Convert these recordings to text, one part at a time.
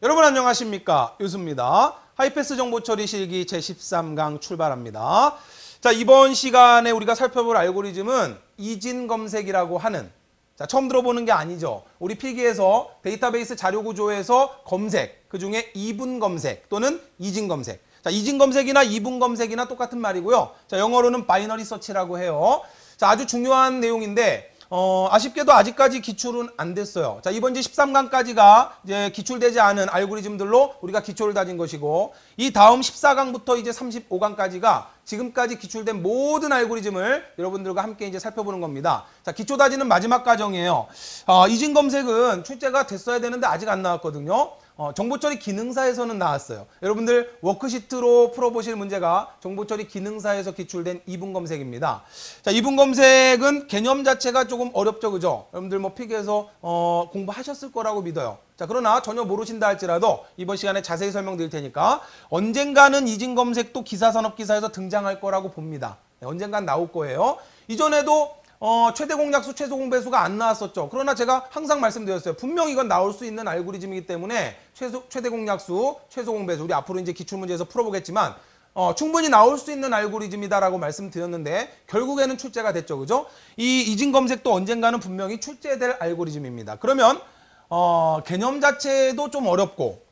여러분 안녕하십니까? 유수입니다. 하이패스 정보처리 실기 제13강 출발합니다. 자, 이번 시간에 우리가 살펴볼 알고리즘은 이진 검색이라고 하는, 자, 처음 들어보는 게 아니죠. 우리 필기에서 데이터베이스 자료 구조에서 검색, 그 중에 이분 검색 또는 이진 검색. 자, 이진 검색이나 이분 검색이나 똑같은 말이고요. 자, 영어로는 바이너리 서치라고 해요. 자, 아주 중요한 내용인데 아쉽게도 아직까지 기출은 안 됐어요. 자, 이번 이제 13강까지가 이제 기출되지 않은 알고리즘들로 우리가 기초를 다진 것이고, 이 다음 14강부터 이제 35강까지가 지금까지 기출된 모든 알고리즘을 여러분들과 함께 이제 살펴보는 겁니다. 자, 기초 다지는 마지막 과정이에요. 이진 검색은 출제가 됐어야 되는데 아직 안 나왔거든요. 정보처리 기능사에서는 나왔어요. 여러분들 워크시트로 풀어보실 문제가 정보처리 기능사에서 기출된 이분 검색입니다. 자, 이분 검색은 개념 자체가 조금 어렵죠, 그죠? 여러분들 뭐 필기에서 공부하셨을 거라고 믿어요. 자, 그러나 전혀 모르신다 할지라도 이번 시간에 자세히 설명드릴 테니까 언젠가는 이진 검색도 기사산업기사에서 등장할 거라고 봅니다. 네, 언젠간 나올 거예요. 이전에도 최대 공약수, 최소 공배수가 안 나왔었죠. 그러나 제가 항상 말씀드렸어요. 분명 이건 나올 수 있는 알고리즘이기 때문에 최대 공약수, 최소 공배수, 우리 앞으로 이제 기출문제에서 풀어보겠지만 충분히 나올 수 있는 알고리즘이다라고 말씀드렸는데 결국에는 출제가 됐죠. 그죠? 이 이진 검색도 언젠가는 분명히 출제될 알고리즘입니다. 그러면 개념 자체도 좀 어렵고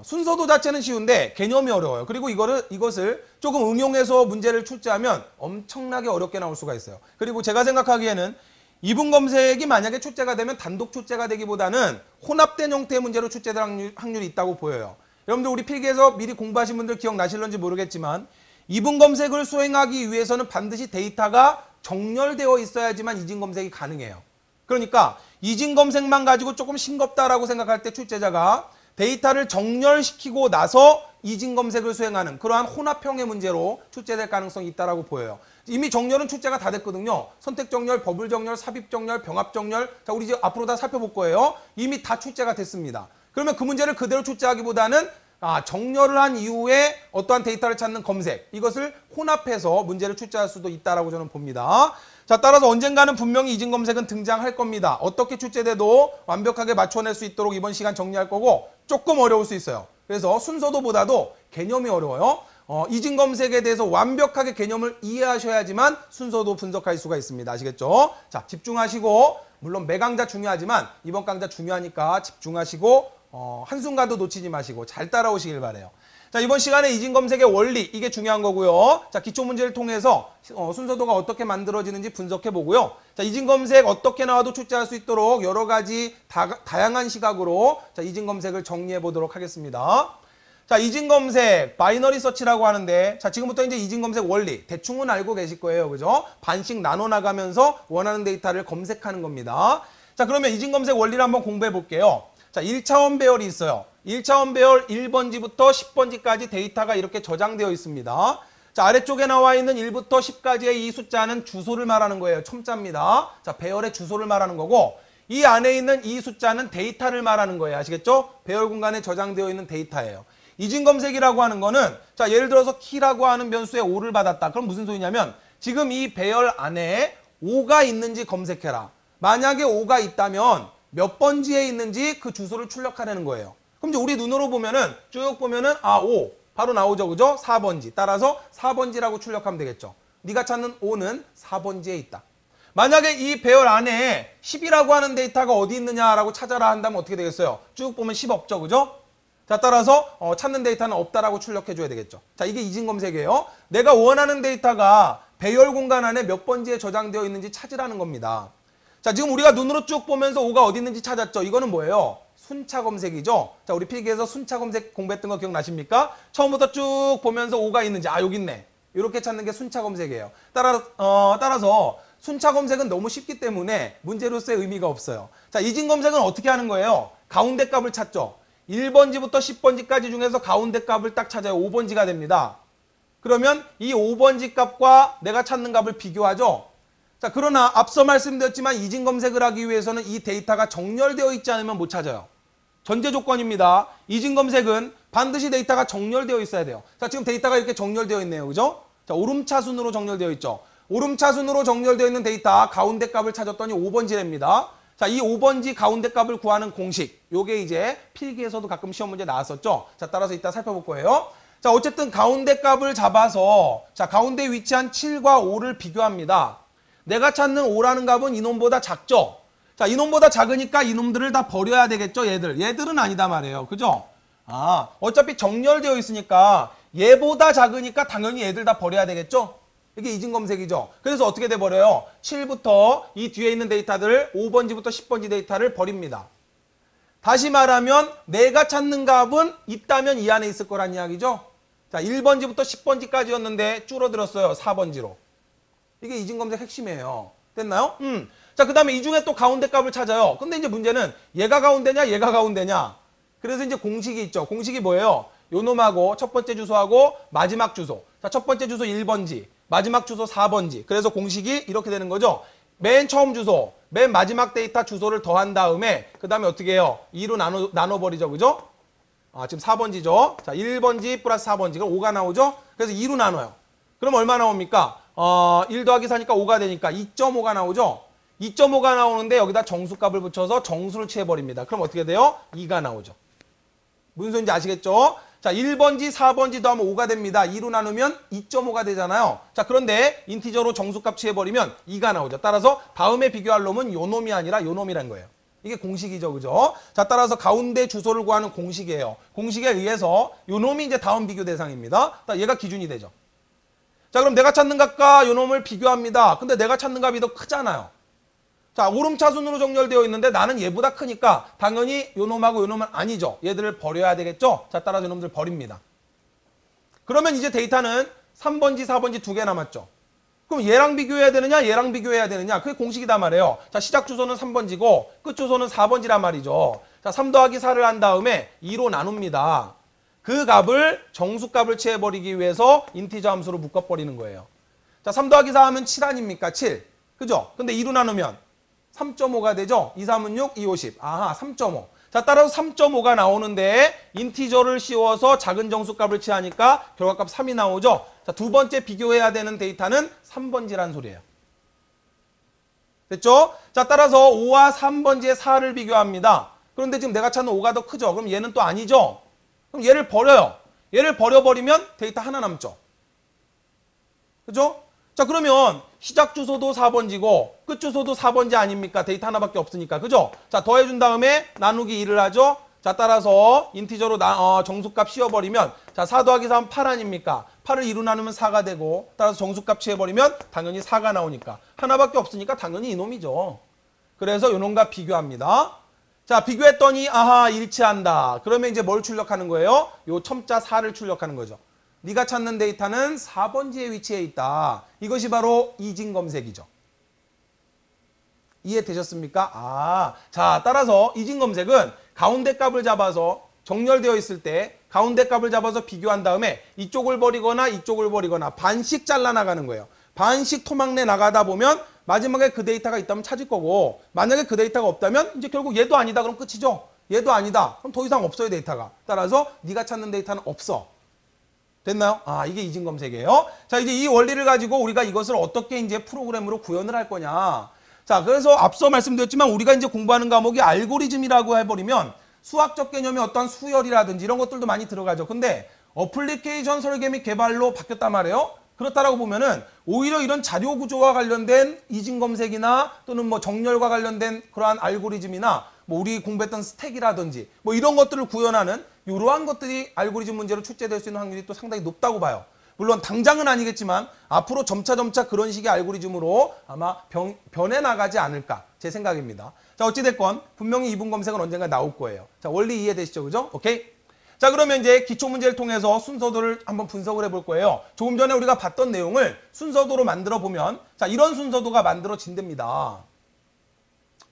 순서도 자체는 쉬운데 개념이 어려워요. 그리고 이것을 조금 응용해서 문제를 출제하면 엄청나게 어렵게 나올 수가 있어요. 그리고 제가 생각하기에는 이분 검색이 만약에 출제가 되면 단독 출제가 되기보다는 혼합된 형태의 문제로 출제될 확률이 있다고 보여요. 여러분들 우리 필기에서 미리 공부하신 분들 기억나실런지 모르겠지만 이분 검색을 수행하기 위해서는 반드시 데이터가 정렬되어 있어야지만 이진 검색이 가능해요. 그러니까 이진 검색만 가지고 조금 싱겁다라고 생각할 때 출제자가 데이터를 정렬시키고 나서 이진 검색을 수행하는 그러한 혼합형의 문제로 출제될 가능성이 있다고 보여요. 이미 정렬은 출제가 다 됐거든요. 선택 정렬, 버블 정렬, 삽입 정렬, 병합 정렬. 자, 우리 이제 앞으로 다 살펴볼 거예요. 이미 다 출제가 됐습니다. 그러면 그 문제를 그대로 출제하기보다는 정렬을 한 이후에 어떠한 데이터를 찾는 검색, 이것을 혼합해서 문제를 출제할 수도 있다고 저는 봅니다. 자, 따라서 언젠가는 분명히 이진 검색은 등장할 겁니다. 어떻게 출제돼도 완벽하게 맞춰낼 수 있도록 이번 시간 정리할 거고 조금 어려울 수 있어요. 그래서 순서도보다도 개념이 어려워요. 이진 검색에 대해서 완벽하게 개념을 이해하셔야지만 순서도 분석할 수가 있습니다. 아시겠죠? 자, 집중하시고, 물론 매 강좌 중요하지만 이번 강좌 중요하니까 집중하시고 한순간도 놓치지 마시고 잘 따라오시길 바래요. 자, 이번 시간에 이진 검색의 원리, 이게 중요한 거고요. 자, 기초 문제를 통해서 순서도가 어떻게 만들어지는지 분석해 보고요. 자, 이진 검색 어떻게 나와도 출제할 수 있도록 여러 가지 다양한 시각으로 자, 이진 검색을 정리해 보도록 하겠습니다. 자, 이진 검색, 바이너리 서치라고 하는데, 자, 지금부터 이제 이진 검색 원리, 대충은 알고 계실 거예요. 그죠? 반씩 나눠 나가면서 원하는 데이터를 검색하는 겁니다. 자, 그러면 이진 검색 원리를 한번 공부해 볼게요. 자, 1차원 배열이 있어요. 1차원 배열 1번지부터 10번지까지 데이터가 이렇게 저장되어 있습니다. 자, 아래쪽에 나와 있는 1부터 10까지의 이 숫자는 주소를 말하는 거예요. 첨자입니다. 자, 배열의 주소를 말하는 거고, 이 안에 있는 이 숫자는 데이터를 말하는 거예요. 아시겠죠? 배열 공간에 저장되어 있는 데이터예요. 이진 검색이라고 하는 거는, 자, 예를 들어서 키라고 하는 변수에 5를 받았다. 그럼 무슨 소리냐면 지금 이 배열 안에 5가 있는지 검색해라. 만약에 5가 있다면 몇 번지에 있는지 그 주소를 출력하라는 거예요. 그럼 이제 우리 눈으로 보면은 쭉 보면은 5 바로 나오죠, 그죠? 4번지. 따라서 4번지라고 출력하면 되겠죠. 네가 찾는 5는 4번지에 있다. 만약에 이 배열 안에 10이라고 하는 데이터가 어디 있느냐라고 찾아라 한다면 어떻게 되겠어요? 쭉 보면 10 없죠, 그죠? 자, 따라서 찾는 데이터는 없다라고 출력해 줘야 되겠죠. 자, 이게 이진 검색이에요. 내가 원하는 데이터가 배열 공간 안에 몇 번지에 저장되어 있는지 찾으라는 겁니다. 자, 지금 우리가 눈으로 쭉 보면서 5가 어디 있는지 찾았죠. 이거는 뭐예요? 순차 검색이죠. 자, 우리 필기에서 순차 검색 공부했던 거 기억나십니까? 처음부터 쭉 보면서 5가 있는지, 여기 있네. 이렇게 찾는 게 순차 검색이에요. 따라서 순차 검색은 너무 쉽기 때문에 문제로서의 의미가 없어요. 자, 이진 검색은 어떻게 하는 거예요? 가운데 값을 찾죠. 1번지부터 10번지까지 중에서 가운데 값을 딱 찾아요. 5번지가 됩니다. 그러면 이 5번지 값과 내가 찾는 값을 비교하죠. 자, 그러나 앞서 말씀드렸지만 이진 검색을 하기 위해서는 이 데이터가 정렬되어 있지 않으면 못 찾아요. 전제 조건입니다. 이진 검색은 반드시 데이터가 정렬되어 있어야 돼요. 자, 지금 데이터가 이렇게 정렬되어 있네요. 그죠? 자, 오름차순으로 정렬되어 있죠. 오름차순으로 정렬되어 있는 데이터 가운데 값을 찾았더니 5번지랍니다. 자, 이 5번지 가운데 값을 구하는 공식. 요게 이제 필기에서도 가끔 시험 문제 나왔었죠. 자, 따라서 이따 살펴볼 거예요. 자, 어쨌든 가운데 값을 잡아서 자, 가운데 위치한 7과 5를 비교합니다. 내가 찾는 5라는 값은 이놈보다 작죠. 자, 이놈보다 작으니까 이놈들을 다 버려야 되겠죠, 얘들. 얘들은 아니다 말이에요. 그죠? 아, 어차피 정렬되어 있으니까 얘보다 작으니까 당연히 얘들 다 버려야 되겠죠? 이게 이진검색이죠. 그래서 어떻게 돼버려요? 7부터 이 뒤에 있는 데이터들 5번지부터 10번지 데이터를 버립니다. 다시 말하면 내가 찾는 값은 있다면 이 안에 있을 거란 이야기죠. 자, 1번지부터 10번지까지였는데 줄어들었어요. 4번지로. 이게 이진검색 핵심이에요. 됐나요? 자, 그 다음에 이 중에 또 가운데 값을 찾아요. 근데 이제 문제는 얘가 가운데냐 얘가 가운데냐. 그래서 이제 공식이 있죠. 공식이 뭐예요? 요 놈하고 첫 번째 주소하고 마지막 주소. 자, 첫 번째 주소 1번지, 마지막 주소 4번지. 그래서 공식이 이렇게 되는 거죠. 맨 처음 주소, 맨 마지막 데이터 주소를 더한 다음에 그 다음에 어떻게 해요? 2로 나눠버리죠. 그죠? 아, 지금 4번지죠. 자, 1번지 플러스 4번지. 그럼 5가 나오죠? 그래서 2로 나눠요. 그럼 얼마 나옵니까? 1 더하기 4니까 5가 되니까 2.5가 나오죠? 2.5가 나오는데 여기다 정수값을 붙여서 정수를 취해버립니다. 그럼 어떻게 돼요? 2가 나오죠. 무슨 소리인지 아시겠죠? 자, 1번지, 4번지 더하면 5가 됩니다. 2로 나누면 2.5가 되잖아요. 자, 그런데 인티저로 정수값 취해버리면 2가 나오죠. 따라서 다음에 비교할 놈은 요 놈이 아니라 요 놈이란 거예요. 이게 공식이죠. 그죠? 자, 따라서 가운데 주소를 구하는 공식이에요. 공식에 의해서 요 놈이 이제 다음 비교 대상입니다. 얘가 기준이 되죠. 자, 그럼 내가 찾는 값과 요 놈을 비교합니다. 근데 내가 찾는 값이 더 크잖아요. 자, 오름차순으로 정렬되어 있는데 나는 얘보다 크니까 당연히 요 놈하고 요 놈은 아니죠. 얘들을 버려야 되겠죠. 자, 따라서 요 놈들 버립니다. 그러면 이제 데이터는 3번지, 4번지 두 개 남았죠. 그럼 얘랑 비교해야 되느냐 얘랑 비교해야 되느냐 그게 공식이다 말이에요. 자, 시작 주소는 3번지고 끝 주소는 4번지란 말이죠. 자, 3 더하기 4를 한 다음에 2로 나눕니다. 그 값을 정수값을 취해버리기 위해서 인티저 함수로 묶어버리는 거예요. 자, 3 더하기 4 하면 7 아닙니까? 7. 그죠? 근데 2로 나누면 3.5가 되죠? 2, 3은 6, 2, 50. 아하, 3.5. 자, 따라서 3.5가 나오는데 인티저를 씌워서 작은 정수값을 취하니까 결과값 3이 나오죠? 자, 두 번째 비교해야 되는 데이터는 3번지란 소리예요. 됐죠? 자, 따라서 5와 3번지의 4를 비교합니다. 그런데 지금 내가 찾는 5가 더 크죠? 그럼 얘는 또 아니죠? 그럼 얘를 버려요. 얘를 버려버리면 데이터 하나 남죠. 그죠? 자, 그러면 시작 주소도 4번지고 끝 주소도 4번지 아닙니까? 데이터 하나밖에 없으니까. 그죠? 자, 더해준 다음에 나누기 2를 하죠? 자, 따라서 인티저로 정수값 씌워버리면 자, 4 더하기 3 8 아닙니까? 8을 2로 나누면 4가 되고 따라서 정수값 취해버리면 당연히 4가 나오니까 하나밖에 없으니까 당연히 이놈이죠. 그래서 이놈과 비교합니다. 자, 비교했더니 아하 일치한다. 그러면 이제 뭘 출력하는 거예요? 요 첨자 4를 출력하는 거죠. 네가 찾는 데이터는 4번지에 위치해 있다. 이것이 바로 이진검색이죠. 이해되셨습니까? 아, 자, 따라서 이진검색은 가운데 값을 잡아서 정렬되어 있을 때 가운데 값을 잡아서 비교한 다음에 이쪽을 버리거나 이쪽을 버리거나 반씩 잘라나가는 거예요. 반씩 토막내 나가다 보면 마지막에 그 데이터가 있다면 찾을 거고 만약에 그 데이터가 없다면 이제 결국 얘도 아니다 그럼 끝이죠. 얘도 아니다 그럼 더 이상 없어요 데이터가. 따라서 네가 찾는 데이터는 없어. 됐나요? 아, 이게 이진검색이에요. 자, 이제 이 원리를 가지고 우리가 이것을 어떻게 이제 프로그램으로 구현을 할 거냐. 자, 그래서 앞서 말씀드렸지만 우리가 이제 공부하는 과목이 알고리즘이라고 해버리면 수학적 개념의 어떤 수열이라든지 이런 것들도 많이 들어가죠. 근데 어플리케이션 설계 및 개발로 바뀌었단 말이에요. 그렇다라고 보면은 오히려 이런 자료 구조와 관련된 이진검색이나 또는 뭐 정렬과 관련된 그러한 알고리즘이나 뭐 우리 공부했던 스택이라든지 뭐 이런 것들을 구현하는 이러한 것들이 알고리즘 문제로 출제될 수 있는 확률이 또 상당히 높다고 봐요. 물론 당장은 아니겠지만 앞으로 점차 그런 식의 알고리즘으로 아마 변해 나가지 않을까 제 생각입니다. 자, 어찌됐건 분명히 이분 검색은 언젠가 나올 거예요. 자, 원리 이해되시죠? 그죠? 오케이? 자, 그러면 이제 기초 문제를 통해서 순서도를 한번 분석을 해볼 거예요. 조금 전에 우리가 봤던 내용을 순서도로 만들어 보면 자, 이런 순서도가 만들어진답니다.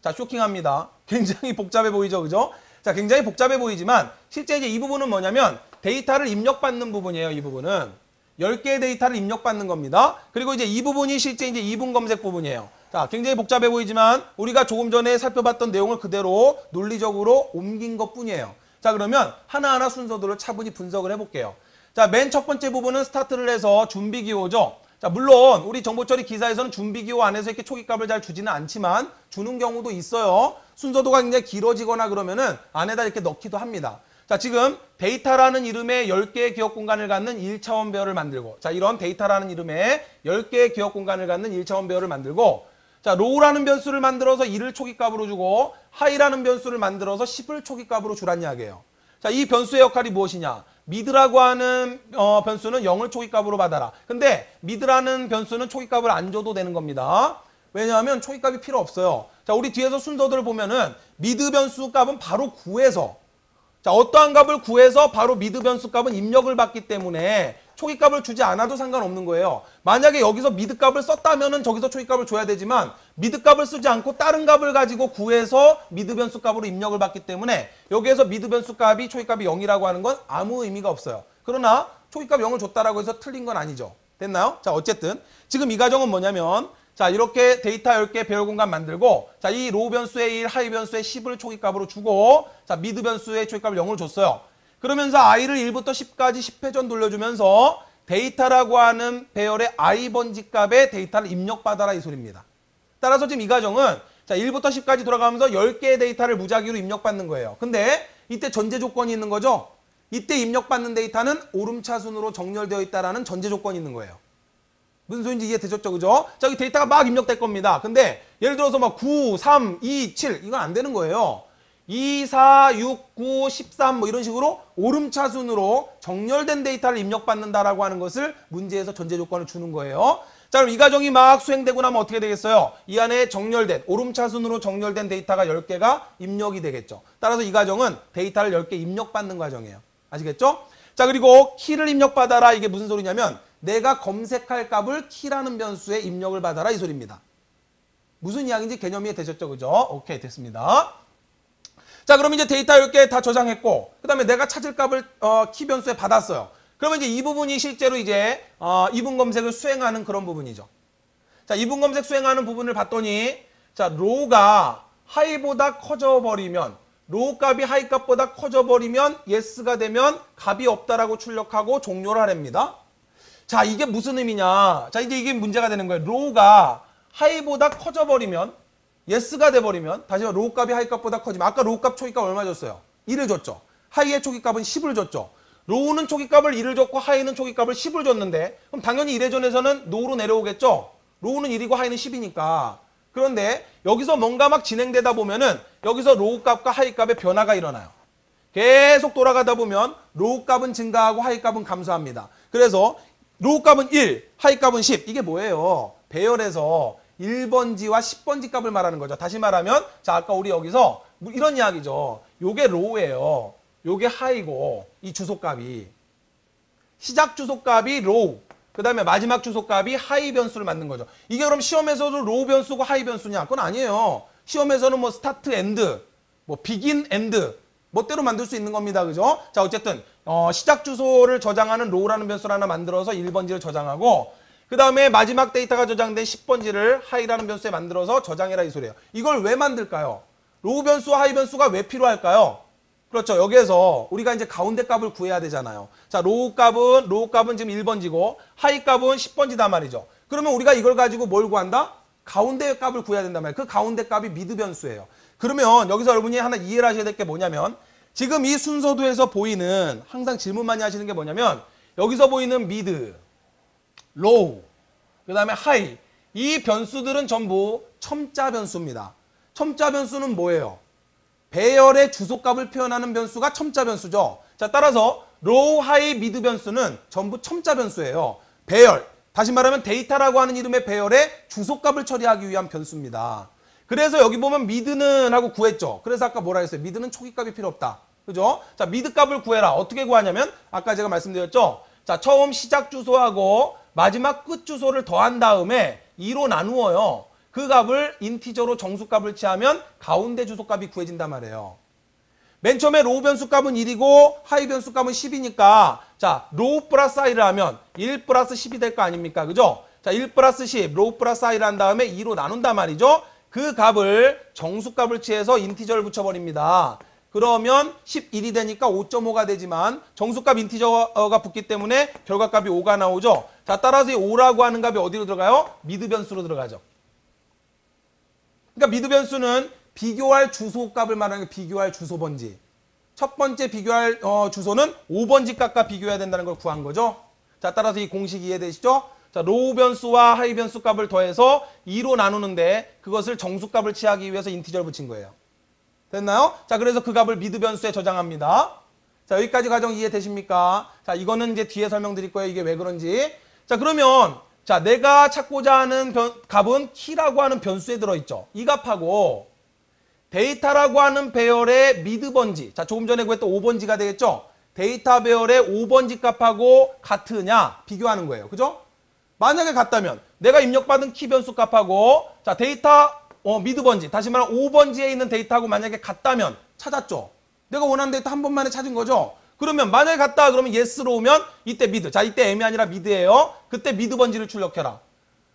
자, 쇼킹합니다. 굉장히 복잡해 보이죠? 그죠? 자, 굉장히 복잡해 보이지만 실제 이제 이 부분은 뭐냐면 데이터를 입력받는 부분이에요. 이 부분은 10개의 데이터를 입력받는 겁니다. 그리고 이제 이 부분이 실제 이제 이분 검색 부분이에요. 자, 굉장히 복잡해 보이지만 우리가 조금 전에 살펴봤던 내용을 그대로 논리적으로 옮긴 것뿐이에요. 자, 그러면 하나하나 순서도를 차분히 분석을 해볼게요. 자, 맨 첫 번째 부분은 스타트를 해서 준비 기호죠. 자, 물론 우리 정보처리 기사에서는 준비기호 안에서 이렇게 초기값을 잘 주지는 않지만 주는 경우도 있어요. 순서도가 굉장히 길어지거나 그러면은 안에다 이렇게 넣기도 합니다. 자, 지금 데이터라는 이름의 10개의 기억 공간을 갖는 1차원 배열을 만들고, 자, 이런 데이터라는 이름의 10개의 기억 공간을 갖는 1차원 배열을 만들고, 자, row라는 변수를 만들어서 1을 초기값으로 주고 high라는 변수를 만들어서 10을 초기값으로 주란 이야기예요. 자, 이 변수의 역할이 무엇이냐? mid라고 하는 변수는 0을 초기값으로 받아라. 근데 mid라는 변수는 초기값을 안 줘도 되는 겁니다. 왜냐하면 초기값이 필요 없어요. 자, 우리 뒤에서 순서들을 보면은 mid 변수 값은 바로 구해서, 자, 어떠한 값을 구해서 바로 mid 변수 값은 입력을 받기 때문에 초기값을 주지 않아도 상관없는 거예요. 만약에 여기서 mid 값을 썼다면은 저기서 초기값을 줘야 되지만 mid 값을 쓰지 않고 다른 값을 가지고 구해서 mid 변수 값으로 입력을 받기 때문에 여기에서 mid 변수 값이 초기값이 0이라고 하는 건 아무 의미가 없어요. 그러나 초기값 0을 줬다라고 해서 틀린 건 아니죠. 됐나요? 자, 어쨌든 지금 이 과정은 뭐냐면, 자, 이렇게 데이터 10개 배열 공간 만들고, 자, 이 로우 변수의 1, 하이 변수의 10을 초기값으로 주고, 자, 미드 변수의 초기값을 0을 줬어요. 그러면서 i를 1부터 10까지 10회 전 돌려주면서 데이터라고 하는 배열의 i번지 값에 데이터를 입력받아라 이 소리입니다. 따라서 지금 이 과정은, 자, 1부터 10까지 돌아가면서 10개의 데이터를 무작위로 입력받는 거예요. 근데 이때 전제 조건이 있는 거죠. 이때 입력받는 데이터는 오름차순으로 정렬되어 있다라는 전제 조건이 있는 거예요. 무슨 소리인지 이해되셨죠? 그죠? 자, 여기 데이터가 막 입력될 겁니다. 근데 예를 들어서 막 9, 3, 2, 7 이건 안 되는 거예요. 2, 4, 6, 9, 13 뭐 이런 식으로 오름차순으로 정렬된 데이터를 입력받는다라고 하는 것을 문제에서 전제 조건을 주는 거예요. 자, 그럼 이 과정이 막 수행되고 나면 어떻게 되겠어요? 이 안에 정렬된 오름차순으로 정렬된 데이터가 10개가 입력이 되겠죠. 따라서 이 과정은 데이터를 10개 입력받는 과정이에요. 아시겠죠? 자, 그리고 키를 입력받아라. 이게 무슨 소리냐면 내가 검색할 값을 키라는 변수에 입력을 받아라 이 소리입니다. 무슨 이야기인지 개념이 이해되셨죠? 그죠? 오케이, 됐습니다. 자, 그럼 이제 데이터 10개 다 저장했고, 그 다음에 내가 찾을 값을 키 변수에 받았어요. 그러면 이제 이 부분이 실제로 이제 이분 검색을 수행하는 그런 부분이죠. 자, 이분 검색 수행하는 부분을 봤더니, 자, row가 high보다 커져버리면, row 값이 high 값보다 커져버리면 yes가 되면 값이 없다라고 출력하고 종료를 하랍니다. 자, 이게 무슨 의미냐? 자, 이제 이게 문제가 되는 거예요. row가 high보다 커져버리면, yes가 돼버리면, 다시 말해 row 값이 high 값보다 커지면, 아까 row 값 초기값 얼마 줬어요? 1을 줬죠. high의 초기값은 10을 줬죠. row는 초기값을 1을 줬고 high는 초기값을 10을 줬는데, 그럼 당연히 1회전에서는 low로 내려오겠죠? row는 1이고 high는 10이니까. 그런데 여기서 뭔가 막 진행되다 보면은 여기서 row 값과 high 값의 변화가 일어나요. 계속 돌아가다 보면 row 값은 증가하고 high 값은 감소합니다. 그래서 row 값은 1, high 값은 10. 이게 뭐예요? 배열에서 1번지와 10번지 값을 말하는 거죠. 다시 말하면, 자, 아까 우리 여기서 이런 이야기죠. 요게 row예요. 요게 high고, 이 주소값이. 시작 주소값이 row, 그 다음에 마지막 주소값이 high 변수를 만든 거죠. 이게 그럼 시험에서도 row 변수고 high 변수냐? 그건 아니에요. 시험에서는 뭐 start and, 뭐 begin and, 멋대로 만들 수 있는 겁니다. 그죠? 자, 어쨌든 시작 주소를 저장하는 row라는 변수를 하나 만들어서 1번지를 저장하고, 그 다음에 마지막 데이터가 저장된 10번지를 high라는 변수에 만들어서 저장해라 이 소리예요. 이걸 왜 만들까요? row 변수와 high 변수가 왜 필요할까요? 그렇죠. 여기에서 우리가 이제 가운데 값을 구해야 되잖아요. 자, row 값은 지금 1번지고 high 값은 10번지단 말이죠. 그러면 우리가 이걸 가지고 뭘 구한다? 가운데 값을 구해야 된단 말이에요. 그 가운데 값이 mid 변수예요. 그러면 여기서 여러분이 하나 이해를 하셔야 될 게 뭐냐면, 지금 이 순서도에서 보이는, 항상 질문 많이 하시는 게 뭐냐면, 여기서 보이는 mid, low, 그 다음에 high, 이 변수들은 전부 첨자 변수입니다. 첨자 변수는 뭐예요? 배열의 주소값을 표현하는 변수가 첨자 변수죠. 자, 따라서 low, high, mid 변수는 전부 첨자 변수예요. 배열, 다시 말하면 데이터라고 하는 이름의 배열의 주소값을 처리하기 위한 변수입니다. 그래서 여기 보면 mid는 하고 구했죠. 그래서 아까 뭐라 했어요? mid는 초기값이 필요 없다. 그죠? 자, mid 값을 구해라. 어떻게 구하냐면, 아까 제가 말씀드렸죠. 자, 처음 시작 주소하고 마지막 끝 주소를 더한 다음에 2로 나누어요. 그 값을 인티저로 정수값을 취하면 가운데 주소값이 구해진단 말이에요. 맨 처음에 row 변수 값은 1이고 high 변수 값은 10이니까, 자, row 플러스 high를 하면 1 플러스 10이 될 거 아닙니까? 그죠? 자, 1 플러스 10, row 플러스 high를 한 다음에 2로 나눈단 말이죠. 그 값을 정수값을 취해서 인티저를 붙여버립니다. 그러면 11이 되니까 5.5가 되지만 정수값 인티저가 붙기 때문에 결과값이 5가 나오죠. 자, 따라서 이 5라고 하는 값이 어디로 들어가요? 미드 변수로 들어가죠. 그러니까 미드 변수는 비교할 주소값을 말하는 게 비교할 주소번지. 첫 번째 비교할 주소는 5번지 값과 비교해야 된다는 걸 구한 거죠. 자, 따라서 이 공식 이해되시죠? 자, 로우 변수와 하이 변수 값을 더해서 2로 나누는데 그것을 정수값을 취하기 위해서 인티저를 붙인 거예요. 됐나요? 자, 그래서 그 값을 미드 변수에 저장합니다. 자, 여기까지 과정 이해되십니까? 자, 이거는 이제 뒤에 설명드릴 거예요. 이게 왜 그런지. 자, 그러면 자, 내가 찾고자 하는 값은 키라고 하는 변수에 들어있죠. 이 값하고 데이터라고 하는 배열의 미드 번지. 자, 조금 전에 구했던 5번지가 되겠죠? 데이터 배열의 5번지 값하고 같으냐 비교하는 거예요. 그죠? 만약에 같다면 내가 입력받은 키 변수 값하고 자, 데이터 미드 번지, 다시 말하면 5번지에 있는 데이터하고 만약에 같다면 찾았죠. 내가 원하는 데이터 한 번만에 찾은 거죠. 그러면 만약에 같다 그러면 yes로 오면 이때 미드. 자, 이때 m이 아니라 미드예요. 그때 미드 번지를 출력해라.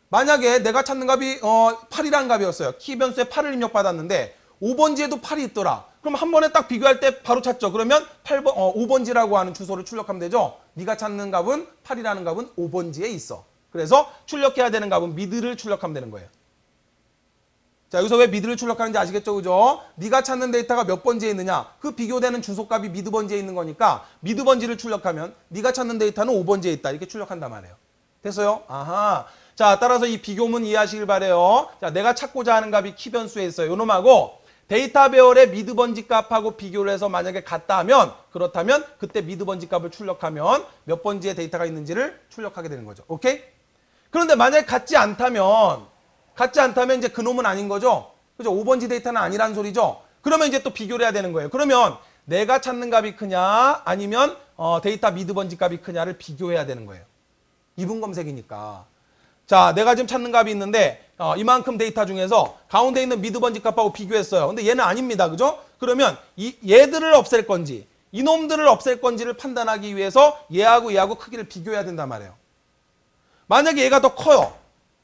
만약에 내가 찾는 값이 8이라는 값이었어요. 키 변수에 8을 입력받았는데 5번지에도 8이 있더라. 그럼 한 번에 딱 비교할 때 바로 찾죠. 그러면 5번지라고 하는 주소를 출력하면 되죠. 네가 찾는 값은 8이라는 값은 5번지에 있어. 그래서 출력해야 되는 값은 미드를 출력하면 되는 거예요. 자, 여기서 왜 미드를 출력하는지 아시겠죠? 그죠? 네가 찾는 데이터가 몇 번지에 있느냐? 그 비교되는 주소값이 미드 번지에 있는 거니까 미드 번지를 출력하면 네가 찾는 데이터는 5번지에 있다. 이렇게 출력한단 말이에요. 됐어요? 아하. 자, 따라서 이 비교문 이해하시길 바래요. 자, 내가 찾고자 하는 값이 키 변수에 있어요. 요놈하고 데이터 배열의 미드 번지 값하고 비교를 해서 만약에 같다 하면 그렇다면 그때 미드 번지 값을 출력하면 몇 번지의 데이터가 있는지를 출력하게 되는 거죠. 오케이? 그런데 만약에 같지 않다면 이제 그놈은 아닌 거죠. 그죠? 5번지 데이터는 아니란 소리죠. 그러면 이제 또 비교를 해야 되는 거예요. 그러면 내가 찾는 값이 크냐 아니면 데이터 미드 번지 값이 크냐를 비교해야 되는 거예요. 이분 검색이니까. 자, 내가 지금 찾는 값이 있는데 이만큼 데이터 중에서 가운데 있는 미드 번지 값하고 비교했어요. 근데 얘는 아닙니다. 그죠? 그러면 얘들을 없앨 건지 이놈들을 없앨 건지를 판단하기 위해서 얘하고 크기를 비교해야 된단 말이에요. 만약에 얘가 더 커요.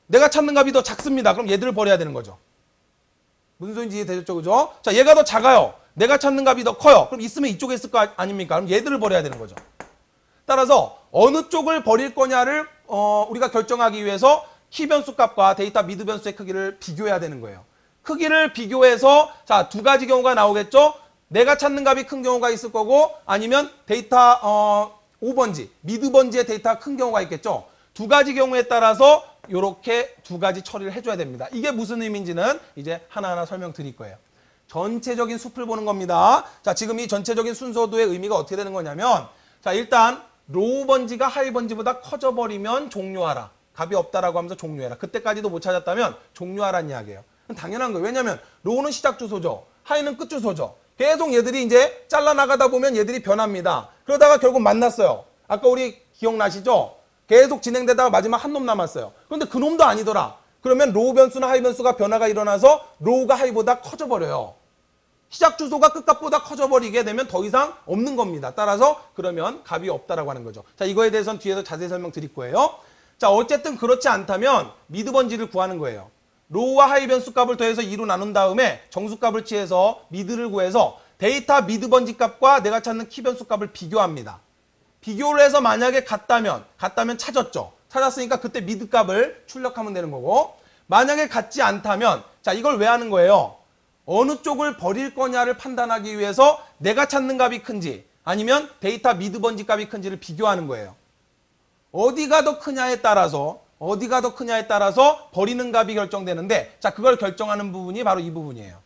내가 찾는 값이 더 작습니다. 그럼 얘들을 버려야 되는 거죠. 무슨 소리인지 이해되셨죠? 그죠? 자, 얘가 더 작아요. 내가 찾는 값이 더 커요. 그럼 있으면 이쪽에 있을 거 아닙니까? 그럼 얘들을 버려야 되는 거죠. 따라서 어느 쪽을 버릴 거냐를 우리가 결정하기 위해서 키 변수 값과 데이터 미드 변수의 크기를 비교해야 되는 거예요. 크기를 비교해서 자, 두 가지 경우가 나오겠죠? 내가 찾는 값이 큰 경우가 있을 거고 아니면 데이터 5번지, 미드 번지의 데이터가 큰 경우가 있겠죠? 두 가지 경우에 따라서 이렇게 두 가지 처리를 해줘야 됩니다. 이게 무슨 의미인지는 이제 하나하나 설명드릴 거예요. 전체적인 숲을 보는 겁니다. 자, 지금 이 전체적인 순서도의 의미가 어떻게 되는 거냐면 자, 일단 로우 번지가 하이 번지보다 커져버리면 종료하라. 값이 없다라고 하면서 종료해라. 그때까지도 못 찾았다면 종료하라는 이야기예요. 당연한 거예요. 왜냐하면 로우는 시작 주소죠. 하이는 끝 주소죠. 계속 얘들이 이제 잘라나가다 보면 얘들이 변합니다. 그러다가 결국 만났어요. 아까 우리 기억나시죠? 계속 진행되다가 마지막 한 놈 남았어요. 그런데 그 놈도 아니더라. 그러면 로우 변수나 하이 변수가 변화가 일어나서 로우가 하이보다 커져버려요. 시작 주소가 끝값보다 커져버리게 되면 더 이상 없는 겁니다. 따라서 그러면 값이 없다라고 하는 거죠. 자, 이거에 대해서는 뒤에서 자세히 설명드릴 거예요. 자, 어쨌든 그렇지 않다면 미드 번지를 구하는 거예요. 로우와 하이 변수 값을 더해서 2로 나눈 다음에 정수값을 취해서 미드를 구해서 데이터 미드 번지 값과 내가 찾는 키 변수 값을 비교합니다. 비교를 해서 만약에 같다면 찾았죠. 찾았으니까 그때 미드 값을 출력하면 되는 거고 만약에 같지 않다면 자, 이걸 왜 하는 거예요? 어느 쪽을 버릴 거냐를 판단하기 위해서 내가 찾는 값이 큰지 아니면 데이터 미드 번지 값이 큰지를 비교하는 거예요. 어디가 더 크냐에 따라서 버리는 값이 결정되는데 자, 그걸 결정하는 부분이 바로 이 부분이에요.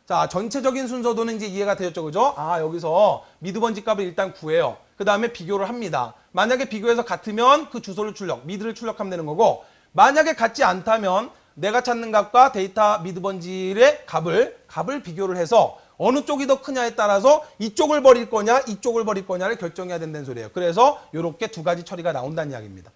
자, 전체적인 순서도는 이제 이해가 되었죠. 그죠? 아, 여기서 미드 번지 값을 일단 구해요. 그 다음에 비교를 합니다. 만약에 비교해서 같으면 그 주소를 미드를 출력하면 되는 거고 만약에 같지 않다면 내가 찾는 값과 데이터 미드 번지의 값을 비교를 해서 어느 쪽이 더 크냐에 따라서 이쪽을 버릴 거냐 이쪽을 버릴 거냐를 결정해야 된다는 소리예요. 그래서 이렇게 두 가지 처리가 나온다는 이야기입니다.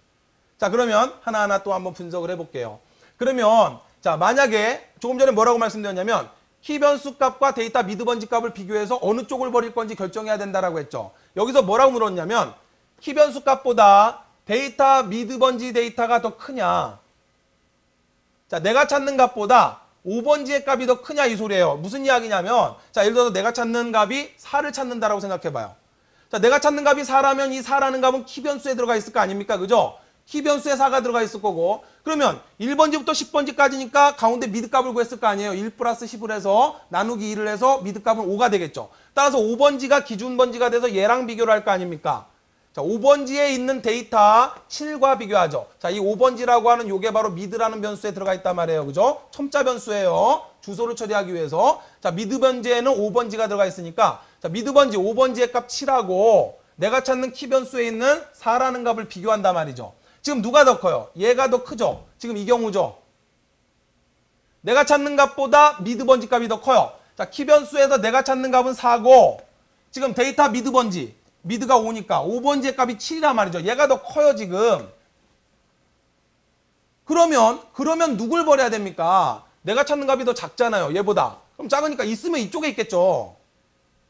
자, 그러면 하나하나 또 한번 분석을 해볼게요. 그러면 자, 만약에 조금 전에 뭐라고 말씀드렸냐면 키 변수 값과 데이터 미드 번지 값을 비교해서 어느 쪽을 버릴 건지 결정해야 된다라고 했죠. 여기서 뭐라고 물었냐면 키 변수 값보다 데이터 미드 번지 데이터가 더 크냐. 자, 내가 찾는 값보다 5번지의 값이 더 크냐 이 소리예요. 무슨 이야기냐면 자 예를 들어서 내가 찾는 값이 4를 찾는다라고 생각해봐요. 자 내가 찾는 값이 4라면 이 4라는 값은 키변수에 들어가 있을 거 아닙니까? 그죠? 키변수에 4가 들어가 있을 거고 그러면 1번지부터 10번지까지니까 가운데 미드값을 구했을 거 아니에요. 1 플러스 10을 해서 나누기 2를 해서 미드값은 5가 되겠죠. 따라서 5번지가 기준번지가 돼서 얘랑 비교를 할 거 아닙니까? 자 5번지에 있는 데이터 7과 비교하죠. 자 이 5번지라고 하는 요게 바로 미드라는 변수에 들어가 있단 말이에요. 그죠? 첨자 변수예요. 주소를 처리하기 위해서. 자 미드 번지에는 5번지가 들어가 있으니까 자 미드 번지 5번지의 값 7하고 내가 찾는 키 변수에 있는 4라는 값을 비교한단 말이죠. 지금 누가 더 커요? 얘가 더 크죠? 지금 이 경우죠. 내가 찾는 값보다 미드 번지 값이 더 커요. 자, 키 변수에서 내가 찾는 값은 4고 지금 데이터 미드 번지, 미드가 5니까 5번지의 값이 7이란 말이죠. 얘가 더 커요, 지금. 그러면 누굴 버려야 됩니까? 내가 찾는 값이 더 작잖아요, 얘보다. 그럼 작으니까 있으면 이쪽에 있겠죠.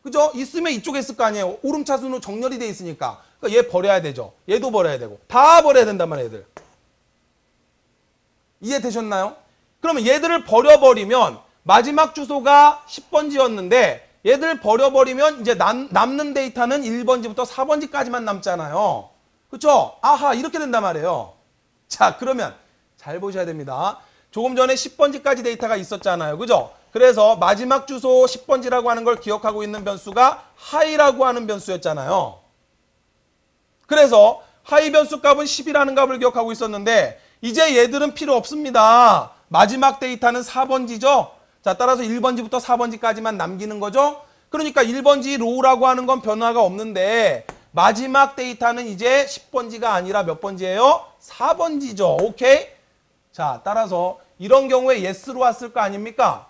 그죠? 있으면 이쪽에 있을 거 아니에요. 오름차순으로 정렬이 돼 있으니까. 그러니까 얘 버려야 되죠. 얘도 버려야 되고. 다 버려야 된단 말이에요, 얘들. 이해되셨나요? 그러면 얘들을 버려버리면 마지막 주소가 10번지였는데 얘들 버려버리면 이제 남는 데이터는 1번지부터 4번지까지만 남잖아요. 그쵸? 아하, 이렇게 된단 말이에요. 자, 그러면 잘 보셔야 됩니다. 조금 전에 10번지까지 데이터가 있었잖아요. 그죠? 그래서 마지막 주소 10번지라고 하는 걸 기억하고 있는 변수가 하이라고 하는 변수였잖아요. 그래서 하이 변수 값은 10이라는 값을 기억하고 있었는데 이제 얘들은 필요 없습니다. 마지막 데이터는 4번지죠. 자, 따라서 1번지부터 4번지까지만 남기는 거죠. 그러니까 1번지 로우라고 하는 건 변화가 없는데 마지막 데이터는 이제 10번지가 아니라 몇 번지예요? 4번지죠. 오케이? 자, 따라서 이런 경우에 yes로 왔을 거 아닙니까?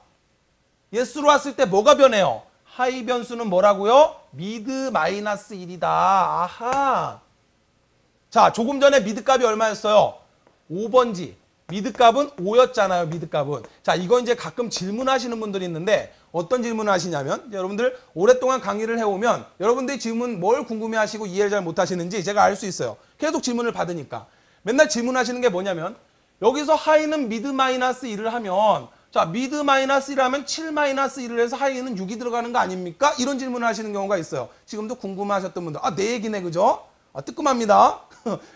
yes로 왔을 때 뭐가 변해요? 하이 변수는 뭐라고요? 미드 마이너스 1이다. 아하. 자, 조금 전에 미드 값이 얼마였어요? 5번지. 미드 값은 5였잖아요. 미드 값은. 자, 이거 이제 가끔 질문하시는 분들이 있는데 어떤 질문을 하시냐면 여러분들 오랫동안 강의를 해오면 여러분들이 질문 뭘 궁금해하시고 이해를 잘 못하시는지 제가 알 수 있어요. 계속 질문을 받으니까. 맨날 질문하시는 게 뭐냐면 여기서 하이는 미드 마이너스 1을 하면 자, 미드 마이너스 1을 하면 7 마이너스 1을 해서 하이는 6이 들어가는 거 아닙니까? 이런 질문을 하시는 경우가 있어요. 지금도 궁금해하셨던 분들. 아, 내 얘기네. 그죠? 아, 뜨끔합니다.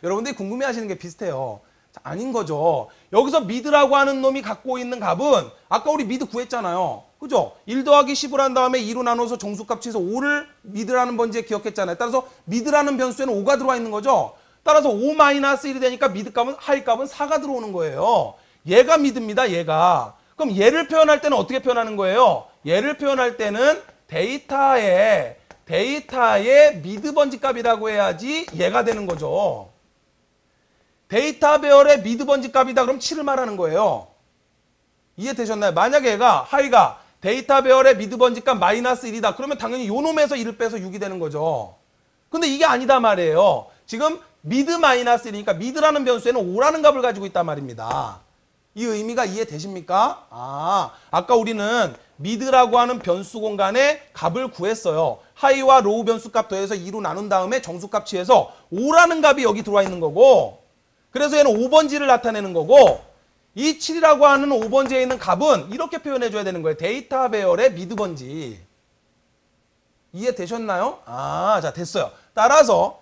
여러분들이 궁금해하시는 게 비슷해요. 자, 아닌 거죠. 여기서 미드라고 하는 놈이 갖고 있는 값은 아까 우리 미드 구했잖아요. 그죠? 1 더하기 10을 한 다음에 2로 나눠서 정수값 취해서 5를 미드라는 번지에 기억했잖아요. 따라서 미드라는 변수에는 5가 들어와 있는 거죠. 따라서 5 마이너스 1이 되니까 미드 값은 하이 값은 4가 들어오는 거예요. 얘가 미드입니다. 얘가. 그럼 얘를 표현할 때는 어떻게 표현하는 거예요? 얘를 표현할 때는 데이터의 미드 번지 값이라고 해야지 얘가 되는 거죠. 데이터 배열의 미드 번지 값이다 그럼 7을 말하는 거예요. 이해되셨나요? 만약에 얘가 하이가 데이터 배열의 미드 번지 값 마이너스 1이다. 그러면 당연히 요 놈에서 1을 빼서 6이 되는 거죠. 근데 이게 아니다 말이에요. 지금 미드 마이너스 1이니까 미드라는 변수에는 5라는 값을 가지고 있단 말입니다. 이 의미가 이해되십니까? 아, 아까 우리는 미드라고 하는 변수 공간에 값을 구했어요. 하이와 로우 변수 값 더해서 2로 나눈 다음에 정수값 취해서 5라는 값이 여기 들어와 있는 거고 그래서 얘는 5번지를 나타내는 거고 이 7이라고 하는 5번지에 있는 값은 이렇게 표현해 줘야 되는 거예요. 데이터 배열의 미드 번지. 이해되셨나요? 아, 자, 됐어요. 따라서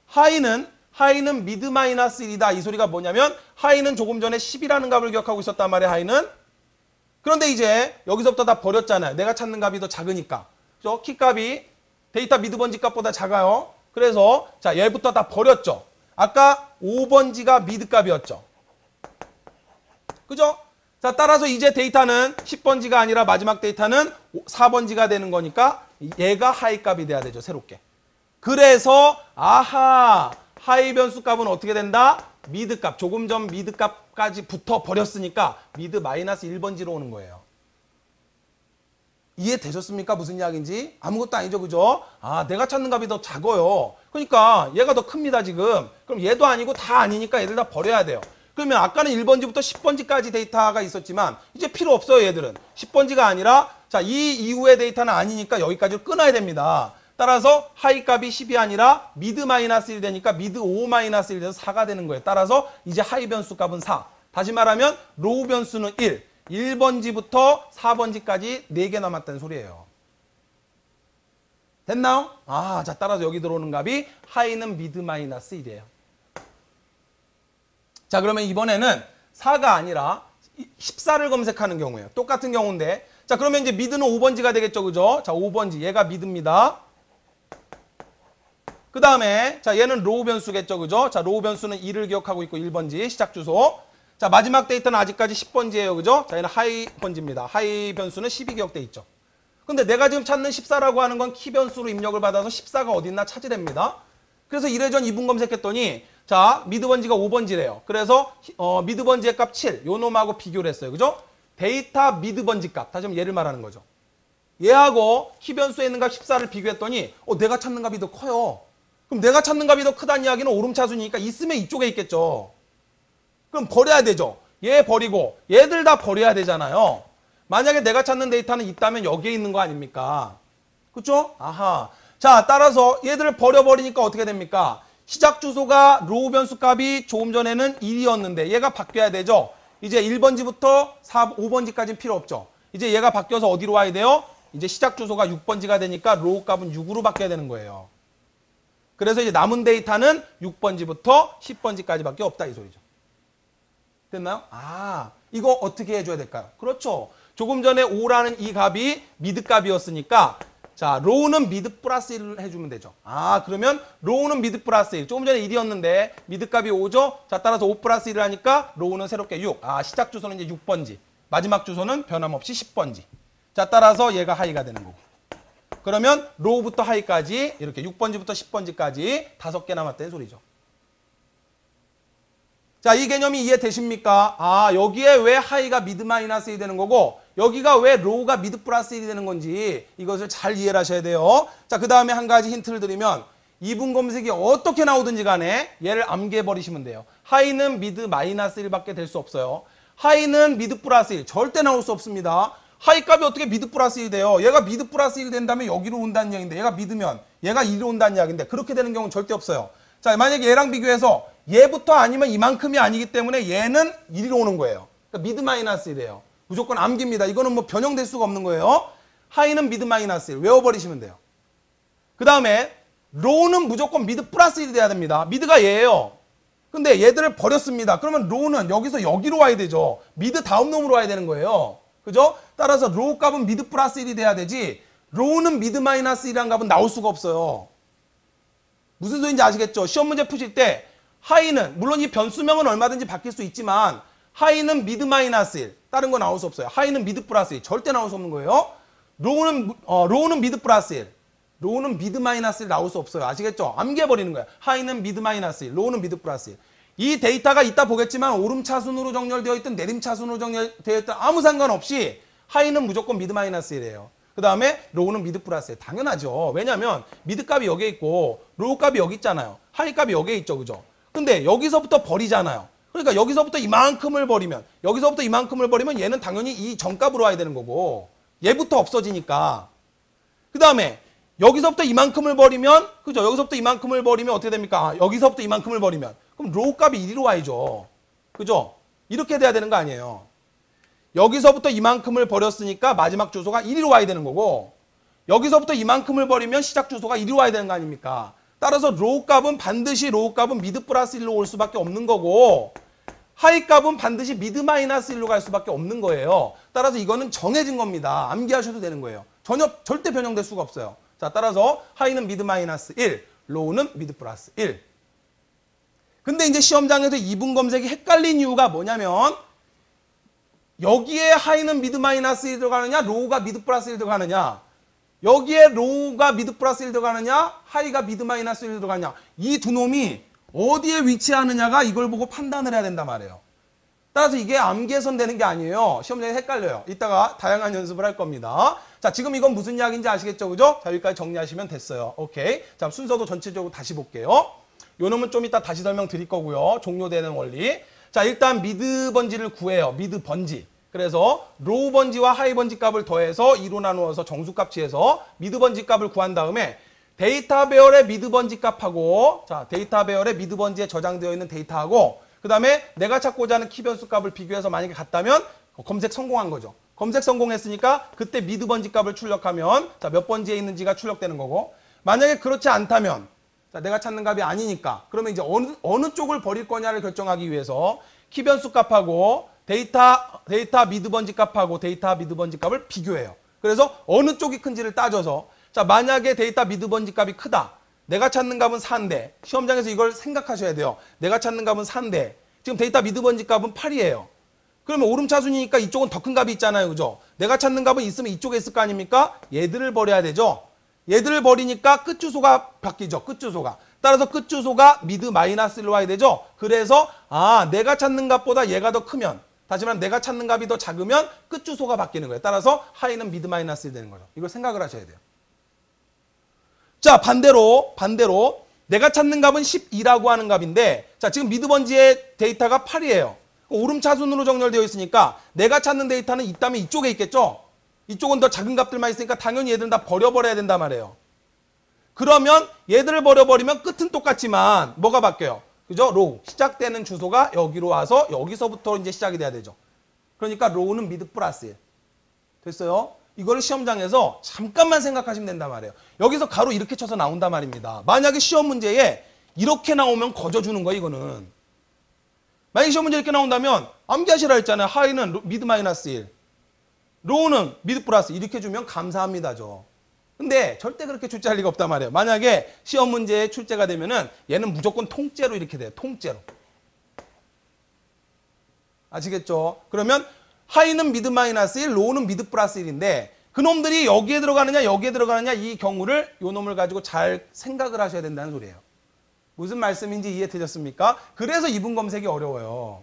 하이는 미드 마이너스 1이다. 이 소리가 뭐냐면 하이는 조금 전에 10이라는 값을 기억하고 있었단 말이에요. 하이는. 그런데 이제 여기서부터 다 버렸잖아요. 내가 찾는 값이 더 작으니까. 그죠? 키 값이 데이터 미드 번지 값보다 작아요. 그래서 자, 얘부터 다 버렸죠. 아까 5번지가 미드 값이었죠. 그죠? 자, 따라서 이제 데이터는 10번지가 아니라 마지막 데이터는 4번지가 되는 거니까 얘가 하이 값이 돼야 되죠. 새롭게. 그래서 아하, 하이 변수 값은 어떻게 된다? 미드 값, 조금 전 미드 값까지 붙어 버렸으니까 미드 마이너스 1번지로 오는 거예요. 이해되셨습니까? 무슨 이야기인지? 아무것도 아니죠. 그죠? 아, 내가 찾는 값이 더 작아요. 그러니까 얘가 더 큽니다, 지금. 그럼 얘도 아니고 다 아니니까 얘들 다 버려야 돼요. 그러면 아까는 1번지부터 10번지까지 데이터가 있었지만 이제 필요 없어요, 얘들은. 10번지가 아니라 자, 이 이후의 데이터는 아니니까 여기까지 끊어야 됩니다. 따라서 하이 값이 10이 아니라 미드 마이너스 1 되니까 미드 5 마이너스 1 돼서 4가 되는 거예요. 따라서 이제 하이 변수 값은 4. 다시 말하면 로우 변수는 1. 1번지부터 4번지까지 4개 남았다는 소리예요. 됐나요? 자, 따라서 여기 들어오는 값이 하이는 미드 마이너스 1이에요. 자, 그러면 이번에는 4가 아니라 14를 검색하는 경우예요. 똑같은 경우인데. 자, 그러면 이제 미드는 5번지가 되겠죠. 그죠? 자, 5번지. 얘가 미드입니다. 그 다음에, 자, 얘는 로우 변수겠죠. 그죠? 자, 로우 변수는 2를 기억하고 있고 1번지. 시작 주소. 자, 마지막 데이터는 아직까지 10번지예요. 그죠? 자, 얘는 하이 번지입니다. 하이 변수는 10이 기억돼 있죠. 근데 내가 지금 찾는 14라고 하는 건 키 변수로 입력을 받아서 14가 어디 있나 찾으랍니다. 그래서 이래전 2분 검색했더니 자, 미드 번지가 5번지래요. 그래서 미드 번지의 값 7, 요 놈하고 비교를 했어요. 그죠? 데이터 미드 번지 값, 다시 한번 얘를 말하는 거죠. 얘하고 키 변수에 있는 값 14를 비교했더니 내가 찾는 값이 더 커요. 그럼 내가 찾는 값이 더 크다는 이야기는 오름차순이니까 있으면 이쪽에 있겠죠. 그럼 버려야 되죠. 얘 버리고 얘들 다 버려야 되잖아요. 만약에 내가 찾는 데이터는 있다면 여기에 있는 거 아닙니까? 그쵸? 아하. 자, 따라서 얘들을 버려버리니까 어떻게 됩니까? 시작 주소가 로우 변수 값이 조금 전에는 1이었는데 얘가 바뀌어야 되죠. 이제 1번지부터 5번지까지는 필요 없죠. 이제 얘가 바뀌어서 어디로 와야 돼요? 이제 시작 주소가 6번지가 되니까 로우 값은 6으로 바뀌어야 되는 거예요. 그래서 이제 남은 데이터는 6번지부터 10번지까지밖에 없다 이 소리죠. 됐나요? 이거 어떻게 해줘야 될까요? 그렇죠. 조금 전에 5라는 이 값이 미드 값이었으니까 자, 로우는 미드 플러스 1을 해주면 되죠. 그러면 로우는 미드 플러스 1. 조금 전에 1이었는데 미드 값이 5죠. 자, 따라서 5 플러스 1을 하니까 로우는 새롭게 6. 시작 주소는 이제 6번지. 마지막 주소는 변함없이 10번지. 자, 따라서 얘가 하이가 되는 거고. 그러면 로우부터 하이까지 이렇게 6번지부터 10번지까지 5개 남았다는 소리죠. 자, 이 개념이 이해되십니까? 여기에 왜 하이가 미드 마이너스 1이 되는 거고 여기가 왜 로우가 미드 플러스 1이 되는 건지 이것을 잘 이해를 하셔야 돼요. 자, 그 다음에 한 가지 힌트를 드리면 이분 검색이 어떻게 나오든지 간에 얘를 암기해 버리시면 돼요. 하이는 미드 마이너스 1밖에 될 수 없어요. 하이는 미드 플러스 1 절대 나올 수 없습니다. 하이 값이 어떻게 미드 플러스 1이 돼요? 얘가 미드 플러스 1이 된다면 여기로 온다는 이야기인데 얘가 미드면 얘가 2로 온다는 이야기인데 그렇게 되는 경우는 절대 없어요. 자, 만약에 얘랑 비교해서 얘부터 아니면 이만큼이 아니기 때문에 얘는 1로 오는 거예요. 그러니까 미드 마이너스 1이에요. 무조건 암기입니다. 이거는 뭐 변형될 수가 없는 거예요. 하이는 미드 마이너스 1 외워버리시면 돼요. 그 다음에 로우는 무조건 미드 플러스 1이 돼야 됩니다. 미드가 얘예요. 근데 얘들을 버렸습니다. 그러면 로우는 여기서 여기로 와야 되죠. 미드 다음 놈으로 와야 되는 거예요. 그죠? 따라서 로우 값은 미드 플러스 1이 돼야 되지 로우는 미드 마이너스 1이라는 값은 나올 수가 없어요. 무슨 소리인지 아시겠죠? 시험 문제 푸실 때 하이는 물론 이 변수명은 얼마든지 바뀔 수 있지만 하이는 미드 마이너스 1 다른 거 나올 수 없어요. 하이는 미드 플러스 1 절대 나올 수 없는 거예요. 로우는 미드 플러스 1 로우는 미드 마이너스 1 나올 수 없어요. 아시겠죠? 암기해버리는 거예요. 하이는 미드 마이너스 1 로우는 미드 플러스 1 이 데이터가 이따 보겠지만 오름차순으로 정렬되어 있든 내림차순으로 정렬되어 있든 아무 상관없이 하이는 무조건 미드 마이너스 1이에요. 그 다음에 로우는 미드 플러스 1 당연하죠. 왜냐하면 미드 값이 여기에 있고 로우 값이 여기 있잖아요. 하이 값이 여기에 있죠. 그죠? 근데 여기서부터 버리잖아요. 그러니까 여기서부터 이만큼을 버리면 얘는 당연히 이 정값으로 와야 되는 거고 얘부터 없어지니까 그 다음에 여기서부터 이만큼을 버리면 그죠? 여기서부터 이만큼을 버리면 어떻게 됩니까? 여기서부터 이만큼을 버리면 그럼 로우 값이 1로 와야죠. 그죠? 이렇게 돼야 되는 거 아니에요. 여기서부터 이만큼을 버렸으니까 마지막 주소가 1로 와야 되는 거고 여기서부터 이만큼을 버리면 시작 주소가 1로 와야 되는 거 아닙니까? 따라서 로우 값은 반드시 로우 값은 미드 플러스 1로 올 수밖에 없는 거고 하이 값은 반드시 미드 마이너스 1로 갈 수밖에 없는 거예요. 따라서 이거는 정해진 겁니다. 암기하셔도 되는 거예요. 절대 변형될 수가 없어요. 자, 따라서 하이는 미드 마이너스 1, 로우는 미드 플러스 1. 근데 이제 시험장에서 이분 검색이 헷갈린 이유가 뭐냐면 여기에 하이는 미드 마이너스 1 들어가느냐 로우가 미드 플러스 1 들어가느냐 여기에 로우가 미드 플러스 1 들어가느냐 하이가 미드 마이너스 1 들어가느냐 이 두 놈이 어디에 위치하느냐가 이걸 보고 판단을 해야 된단 말이에요. 따라서 이게 암기해선 되는 게 아니에요. 시험장에 헷갈려요. 이따가 다양한 연습을 할 겁니다. 자, 지금 이건 무슨 이야기인지 아시겠죠? 그죠? 자, 여기까지 정리하시면 됐어요. 오케이. 자, 순서도 전체적으로 다시 볼게요. 요 놈은 좀 이따 다시 설명 드릴 거고요. 종료되는 원리. 자, 일단 미드 번지를 구해요. 미드 번지. 그래서 로우 번지와 하이 번지 값을 더해서 2로 나누어서 정수값 취해서 미드 번지 값을 구한 다음에 데이터 배열의 미드 번지 값하고 자, 데이터 배열의 미드 번지에 저장되어 있는 데이터하고 그 다음에 내가 찾고자 하는 키 변수 값을 비교해서 만약에 같다면 검색 성공한 거죠. 검색 성공했으니까 그때 미드 번지 값을 출력하면 자, 몇 번지에 있는지가 출력되는 거고, 만약에 그렇지 않다면 자, 내가 찾는 값이 아니니까 그러면 이제 어느 쪽을 버릴 거냐를 결정하기 위해서 키 변수 값하고 데이터 미드 번지 값하고 데이터 미드 번지 값을 비교해요. 그래서 어느 쪽이 큰지를 따져서 자, 만약에 데이터 미드 번지 값이 크다. 내가 찾는 값은 4인데 시험장에서 이걸 생각하셔야 돼요. 내가 찾는 값은 4인데 지금 데이터 미드 번지 값은 8이에요. 그러면 오름차순이니까 이쪽은 더 큰 값이 있잖아요. 그죠? 내가 찾는 값은 있으면 이쪽에 있을 거 아닙니까? 얘들을 버려야 되죠. 얘들을 버리니까 끝 주소가 바뀌죠. 끝 주소가. 따라서 끝 주소가 미드 마이너스 1로 와야 되죠. 그래서 내가 찾는 값보다 얘가 더 크면, 다시 말하면 내가 찾는 값이 더 작으면 끝 주소가 바뀌는 거예요. 따라서 하이는 미드 마이너스 1 되는 거죠. 이걸 생각을 하셔야 돼요. 자, 반대로 내가 찾는 값은 12라고 하는 값인데 자, 지금 미드 번지의 데이터가 8이에요. 오름차순으로 정렬되어 있으니까 내가 찾는 데이터는 있다면 이쪽에 있겠죠. 이쪽은 더 작은 값들만 있으니까 당연히 얘들은 다 버려버려야 된단 말이에요. 그러면 얘들을 버려버리면 끝은 똑같지만 뭐가 바뀌어요? 그죠? 로우. 시작되는 주소가 여기로 와서 여기서부터 이제 시작이 돼야 되죠. 그러니까 로우는 미드 플러스 1. 됐어요? 이거를 시험장에서 잠깐만 생각하시면 된단 말이에요. 여기서 가로 이렇게 쳐서 나온단 말입니다. 만약에 시험 문제에 이렇게 나오면 거저주는 거예요, 이거는. 만약에 시험 문제 이렇게 나온다면 암기하시라 했잖아요. 하이는 미드 마이너스 1. 로우는 미드 플러스 이렇게 주면 감사합니다죠. 근데 절대 그렇게 출제할 리가 없단 말이에요. 만약에 시험 문제에 출제가 되면은 얘는 무조건 통째로 이렇게 돼요. 통째로. 아시겠죠? 그러면 하이는 미드 마이너스 1, 로우는 미드 플러스 1인데 그놈들이 여기에 들어가느냐 여기에 들어가느냐 이 경우를 요 놈을 가지고 잘 생각을 하셔야 된다는 소리예요. 무슨 말씀인지 이해되셨습니까? 그래서 이분 검색이 어려워요.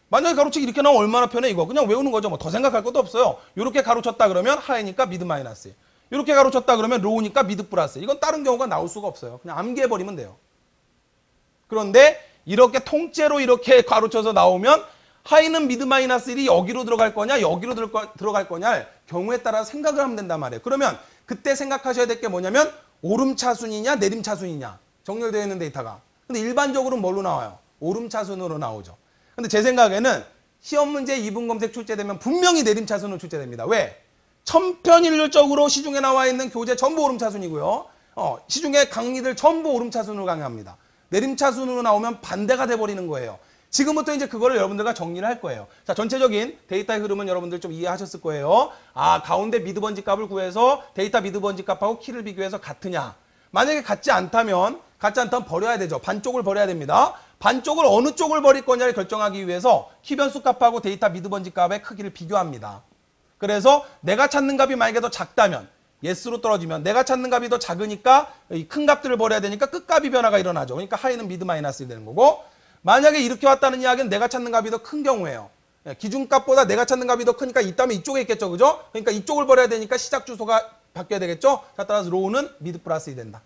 만약에 가로치기 이렇게 나오면 얼마나 편해 이거. 그냥 외우는 거죠. 뭐 더 생각할 것도 없어요. 이렇게 가로쳤다 그러면 하이니까 미드 마이너스 1. 이렇게 가로쳤다 그러면 로우니까 미드 플러스 1. 이건 다른 경우가 나올 수가 없어요. 그냥 암기해버리면 돼요. 그런데 이렇게 통째로 이렇게 가로쳐서 나오면 하이는 미드 마이너스 1이 여기로 들어갈 거냐 여기로 들어갈 거냐 경우에 따라 생각을 하면 된단 말이에요. 그러면 그때 생각하셔야 될 게 뭐냐면 오름차순이냐 내림차순이냐 정렬되어 있는 데이터가. 근데 일반적으로 뭘로 나와요? 오름차순으로 나오죠. 근데 제 생각에는 시험 문제 2분 검색 출제되면 분명히 내림차순으로 출제됩니다. 왜? 천편일률적으로 시중에 나와 있는 교재 전부 오름차순이고요. 시중에 강의들 전부 오름차순으로 강의합니다. 내림차순으로 나오면 반대가 돼버리는 거예요. 지금부터 이제 그거를 여러분들과 정리를 할 거예요. 자, 전체적인 데이터의 흐름은 여러분들 좀 이해하셨을 거예요. 가운데 미드 번지 값을 구해서 데이터 미드 번지 값하고 키를 비교해서 같으냐. 만약에 같지 않다면 버려야 되죠. 반쪽을 버려야 됩니다. 반쪽을 어느 쪽을 버릴 거냐를 결정하기 위해서 키 변수 값하고 데이터 미드 번지 값의 크기를 비교합니다. 그래서 내가 찾는 값이 만약에 더 작다면 예스로 떨어지면 내가 찾는 값이 더 작으니까 이 큰 값들을 버려야 되니까 끝값이 변화가 일어나죠. 그러니까 하이는 미드 마이너스 1 되는 거고, 만약에 이렇게 왔다는 이야기는 내가 찾는 값이 더 큰 경우예요. 기준값보다 내가 찾는 값이 더 크니까 있다면 이쪽에 있겠죠. 그죠? 그러니까 이쪽을 버려야 되니까 시작 주소가 바뀌어야 되겠죠. 자, 따라서 로우는 미드 플러스 1 된다.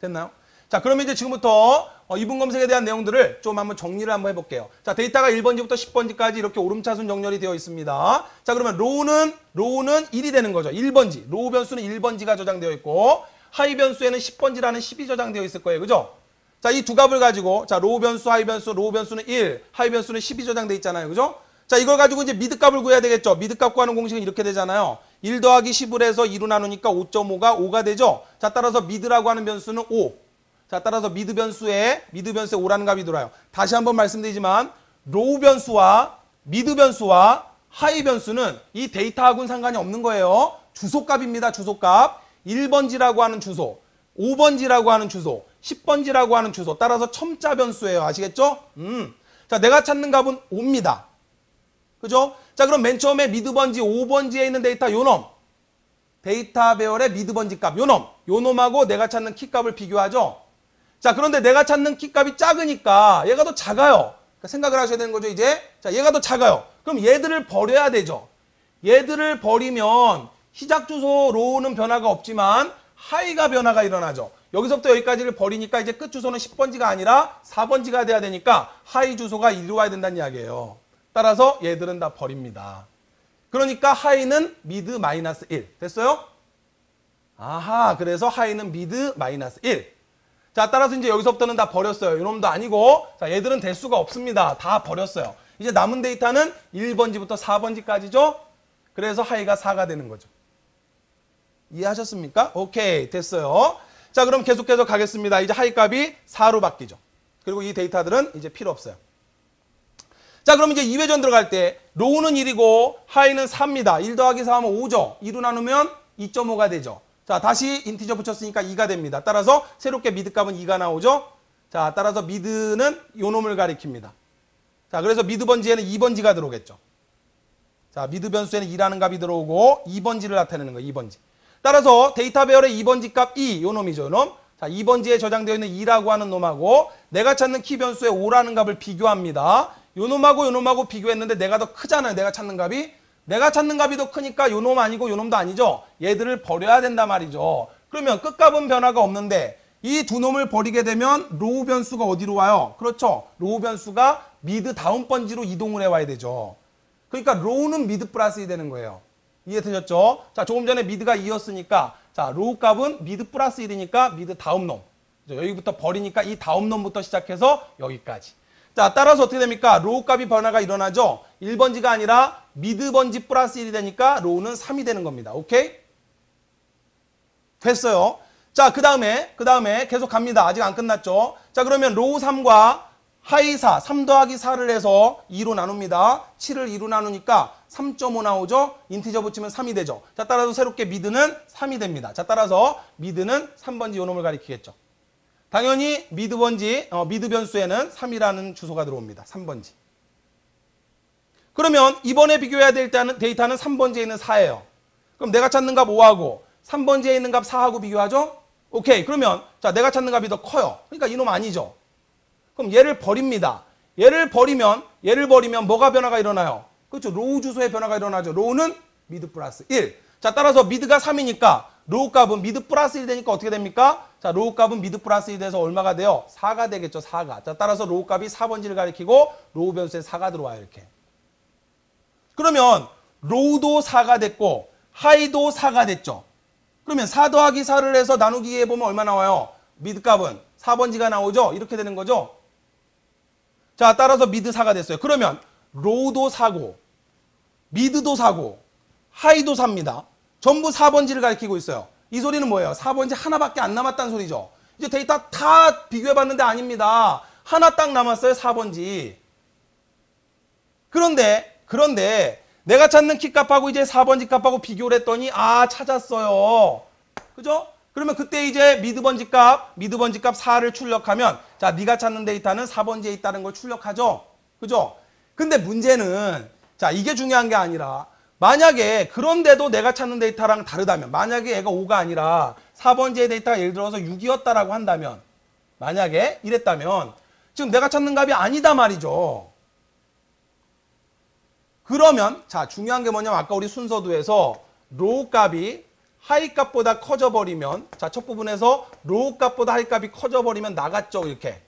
됐나요? 자, 그러면 이제 지금부터 이분 검색에 대한 내용들을 좀 한번 정리를 한번 해볼게요. 자, 데이터가 1번지부터 10번지까지 이렇게 오름차순 정렬이 되어 있습니다. 자, 그러면 로우는 1이 되는 거죠. 1번지. 로우 변수는 1번지가 저장되어 있고, 하이 변수에는 10번지라는 10이 저장되어 있을 거예요. 그죠? 자, 이 두 값을 가지고, 자, 로우 변수, 하이 변수, 로우 변수는 1, 하이 변수는 10이 저장되어 있잖아요. 그죠? 자, 이걸 가지고 이제 미드 값을 구해야 되겠죠. 미드 값 구하는 공식은 이렇게 되잖아요. 1 더하기 10을 해서 2로 나누니까 5.5가 5가 되죠. 자, 따라서 미드라고 하는 변수는 5. 자, 따라서 미드 변수에 5라는 값이 들어와요. 다시 한번 말씀드리지만 로우 변수와 미드 변수와 하이 변수는 이 데이터하고는 상관이 없는 거예요. 주소값입니다. 주소값. 1번지라고 하는 주소, 5번지라고 하는 주소, 10번지라고 하는 주소. 따라서 첨자 변수예요. 아시겠죠? 자, 내가 찾는 값은 5입니다. 그죠? 자, 그럼 맨 처음에 미드번지 5번지에 있는 데이터 요놈. 데이터 배열의 미드번지 값 요놈. 요놈하고 내가 찾는 키 값을 비교하죠. 자, 그런데 내가 찾는 키 값이 작으니까 얘가 더 작아요. 그러니까 생각을 하셔야 되는 거죠, 이제. 자, 얘가 더 작아요. 그럼 얘들을 버려야 되죠. 얘들을 버리면 시작 주소 로우는 변화가 없지만 하이가 변화가 일어나죠. 여기서부터 여기까지를 버리니까 이제 끝 주소는 10번지가 아니라 4번지가 돼야 되니까 하이 주소가 이리로 와야 된다는 이야기예요. 따라서 얘들은 다 버립니다. 그러니까 하이는 미드 마이너스 1. 됐어요? 아하, 그래서 하이는 미드 마이너스 1. 자, 따라서 이제 여기서부터는 다 버렸어요. 이놈도 아니고, 자, 얘들은 될 수가 없습니다. 다 버렸어요. 이제 남은 데이터는 1번지부터 4번지까지죠. 그래서 하이가 4가 되는 거죠. 이해하셨습니까? 오케이, 됐어요. 자, 그럼 계속해서 가겠습니다. 이제 하이 값이 4로 바뀌죠. 그리고 이 데이터들은 이제 필요 없어요. 자, 그럼 이제 2회전 들어갈 때 로우는 1이고 하이는 4입니다. 1 더하기 4 하면 5죠. 2로 나누면 2.5가 되죠. 자, 다시 인티저 붙였으니까 2가 됩니다. 따라서 새롭게 미드 값은 2가 나오죠. 자, 따라서 미드는 요 놈을 가리킵니다. 자, 그래서 미드 번지에는 2번지가 들어오겠죠. 자, 미드 변수에는 2라는 값이 들어오고 2번지를 나타내는 거예요. 2번지. 따라서 데이터 배열의 2번지 값 2, 요 놈이죠. 요 놈. 자, 2번지에 저장되어 있는 2라고 하는 놈하고 내가 찾는 키 변수의 5라는 값을 비교합니다. 요 놈하고 요 놈하고 비교했는데 내가 더 크잖아요. 내가 찾는 값이. 내가 찾는 값이 더 크니까 요 놈 아니고 요 놈도 아니죠. 얘들을 버려야 된단 말이죠. 그러면 끝값은 변화가 없는데 이 두 놈을 버리게 되면 로우 변수가 어디로 와요? 그렇죠. 로우 변수가 미드 다음 번지로 이동을 해와야 되죠. 그러니까 로우는 미드 플러스 2 되는 거예요. 이해되셨죠? 자, 조금 전에 미드가 2였으니까 자, 로우 값은 미드 플러스 1이니까 미드 다음 놈. 여기부터 버리니까 이 다음 놈부터 시작해서 여기까지. 자, 따라서 어떻게 됩니까? 로우 값이 변화가 일어나죠? 1번지가 아니라 미드 번지 플러스 1이 되니까 로우는 3이 되는 겁니다. 오케이? 됐어요. 자, 그 다음에 계속 갑니다. 아직 안 끝났죠? 자, 그러면 로우 3과 하이 4, 3 더하기 4를 해서 2로 나눕니다. 7을 2로 나누니까 3.5 나오죠? 인티저 붙이면 3이 되죠. 자, 따라서 새롭게 미드는 3이 됩니다. 자, 따라서 미드는 3번지 요 놈을 가리키겠죠. 당연히 미드 번지, 미드 변수에는 3이라는 주소가 들어옵니다. 3번지. 그러면 이번에 비교해야 될 데이터는 3번지에 있는 4예요. 그럼 내가 찾는 값 5하고 3번지에 있는 값 4하고 비교하죠? 오케이. 그러면 자, 내가 찾는 값이 더 커요. 그러니까 이놈 아니죠. 그럼 얘를 버립니다. 얘를 버리면 뭐가 변화가 일어나요? 그렇죠. 로우 주소의 변화가 일어나죠. 로우는 미드 플러스 1. 자, 따라서 미드가 3이니까 로우 값은 미드 플러스 1 되니까 어떻게 됩니까? 자, 로우 값은 미드 플러스 1 돼서 얼마가 돼요? 4가 되겠죠. 4가. 자, 따라서 로우 값이 4번지를 가리키고 로우 변수에 4가 들어와요. 이렇게. 그러면 로우도 4가 됐고 하이도 4가 됐죠. 그러면 4 더하기 4를 해서 나누기 해보면 얼마 나와요? 미드 값은 4번지가 나오죠. 이렇게 되는 거죠. 자, 따라서 미드 4가 됐어요. 그러면 로우도 4고 미드도 4고 하이도 4입니다. 전부 4번지를 가리키고 있어요. 이 소리는 뭐예요? 4번지 하나밖에 안 남았다는 소리죠. 이제 데이터 다 비교해봤는데 아닙니다. 하나 딱 남았어요. 4번지. 그런데 내가 찾는 키 값하고 이제 4번지 값하고 비교를 했더니 찾았어요. 그죠? 그러면 그때 이제 미드 번지 값 4를 출력하면 자, 네가 찾는 데이터는 4번지에 있다는 걸 출력하죠. 그죠? 근데 문제는 자, 이게 중요한 게 아니라 만약에 그런데도 내가 찾는 데이터랑 다르다면 만약에 얘가 5가 아니라 4번지의 데이터가 예를 들어서 6이었다라고 한다면 만약에 이랬다면 지금 내가 찾는 값이 아니다 말이죠. 그러면 자, 중요한 게 뭐냐면 아까 우리 순서도에서 로우 값이 하이 값보다 커져 버리면 자, 첫 부분에서 로우 값보다 하이 값이 커져 버리면 나갔죠. 이렇게.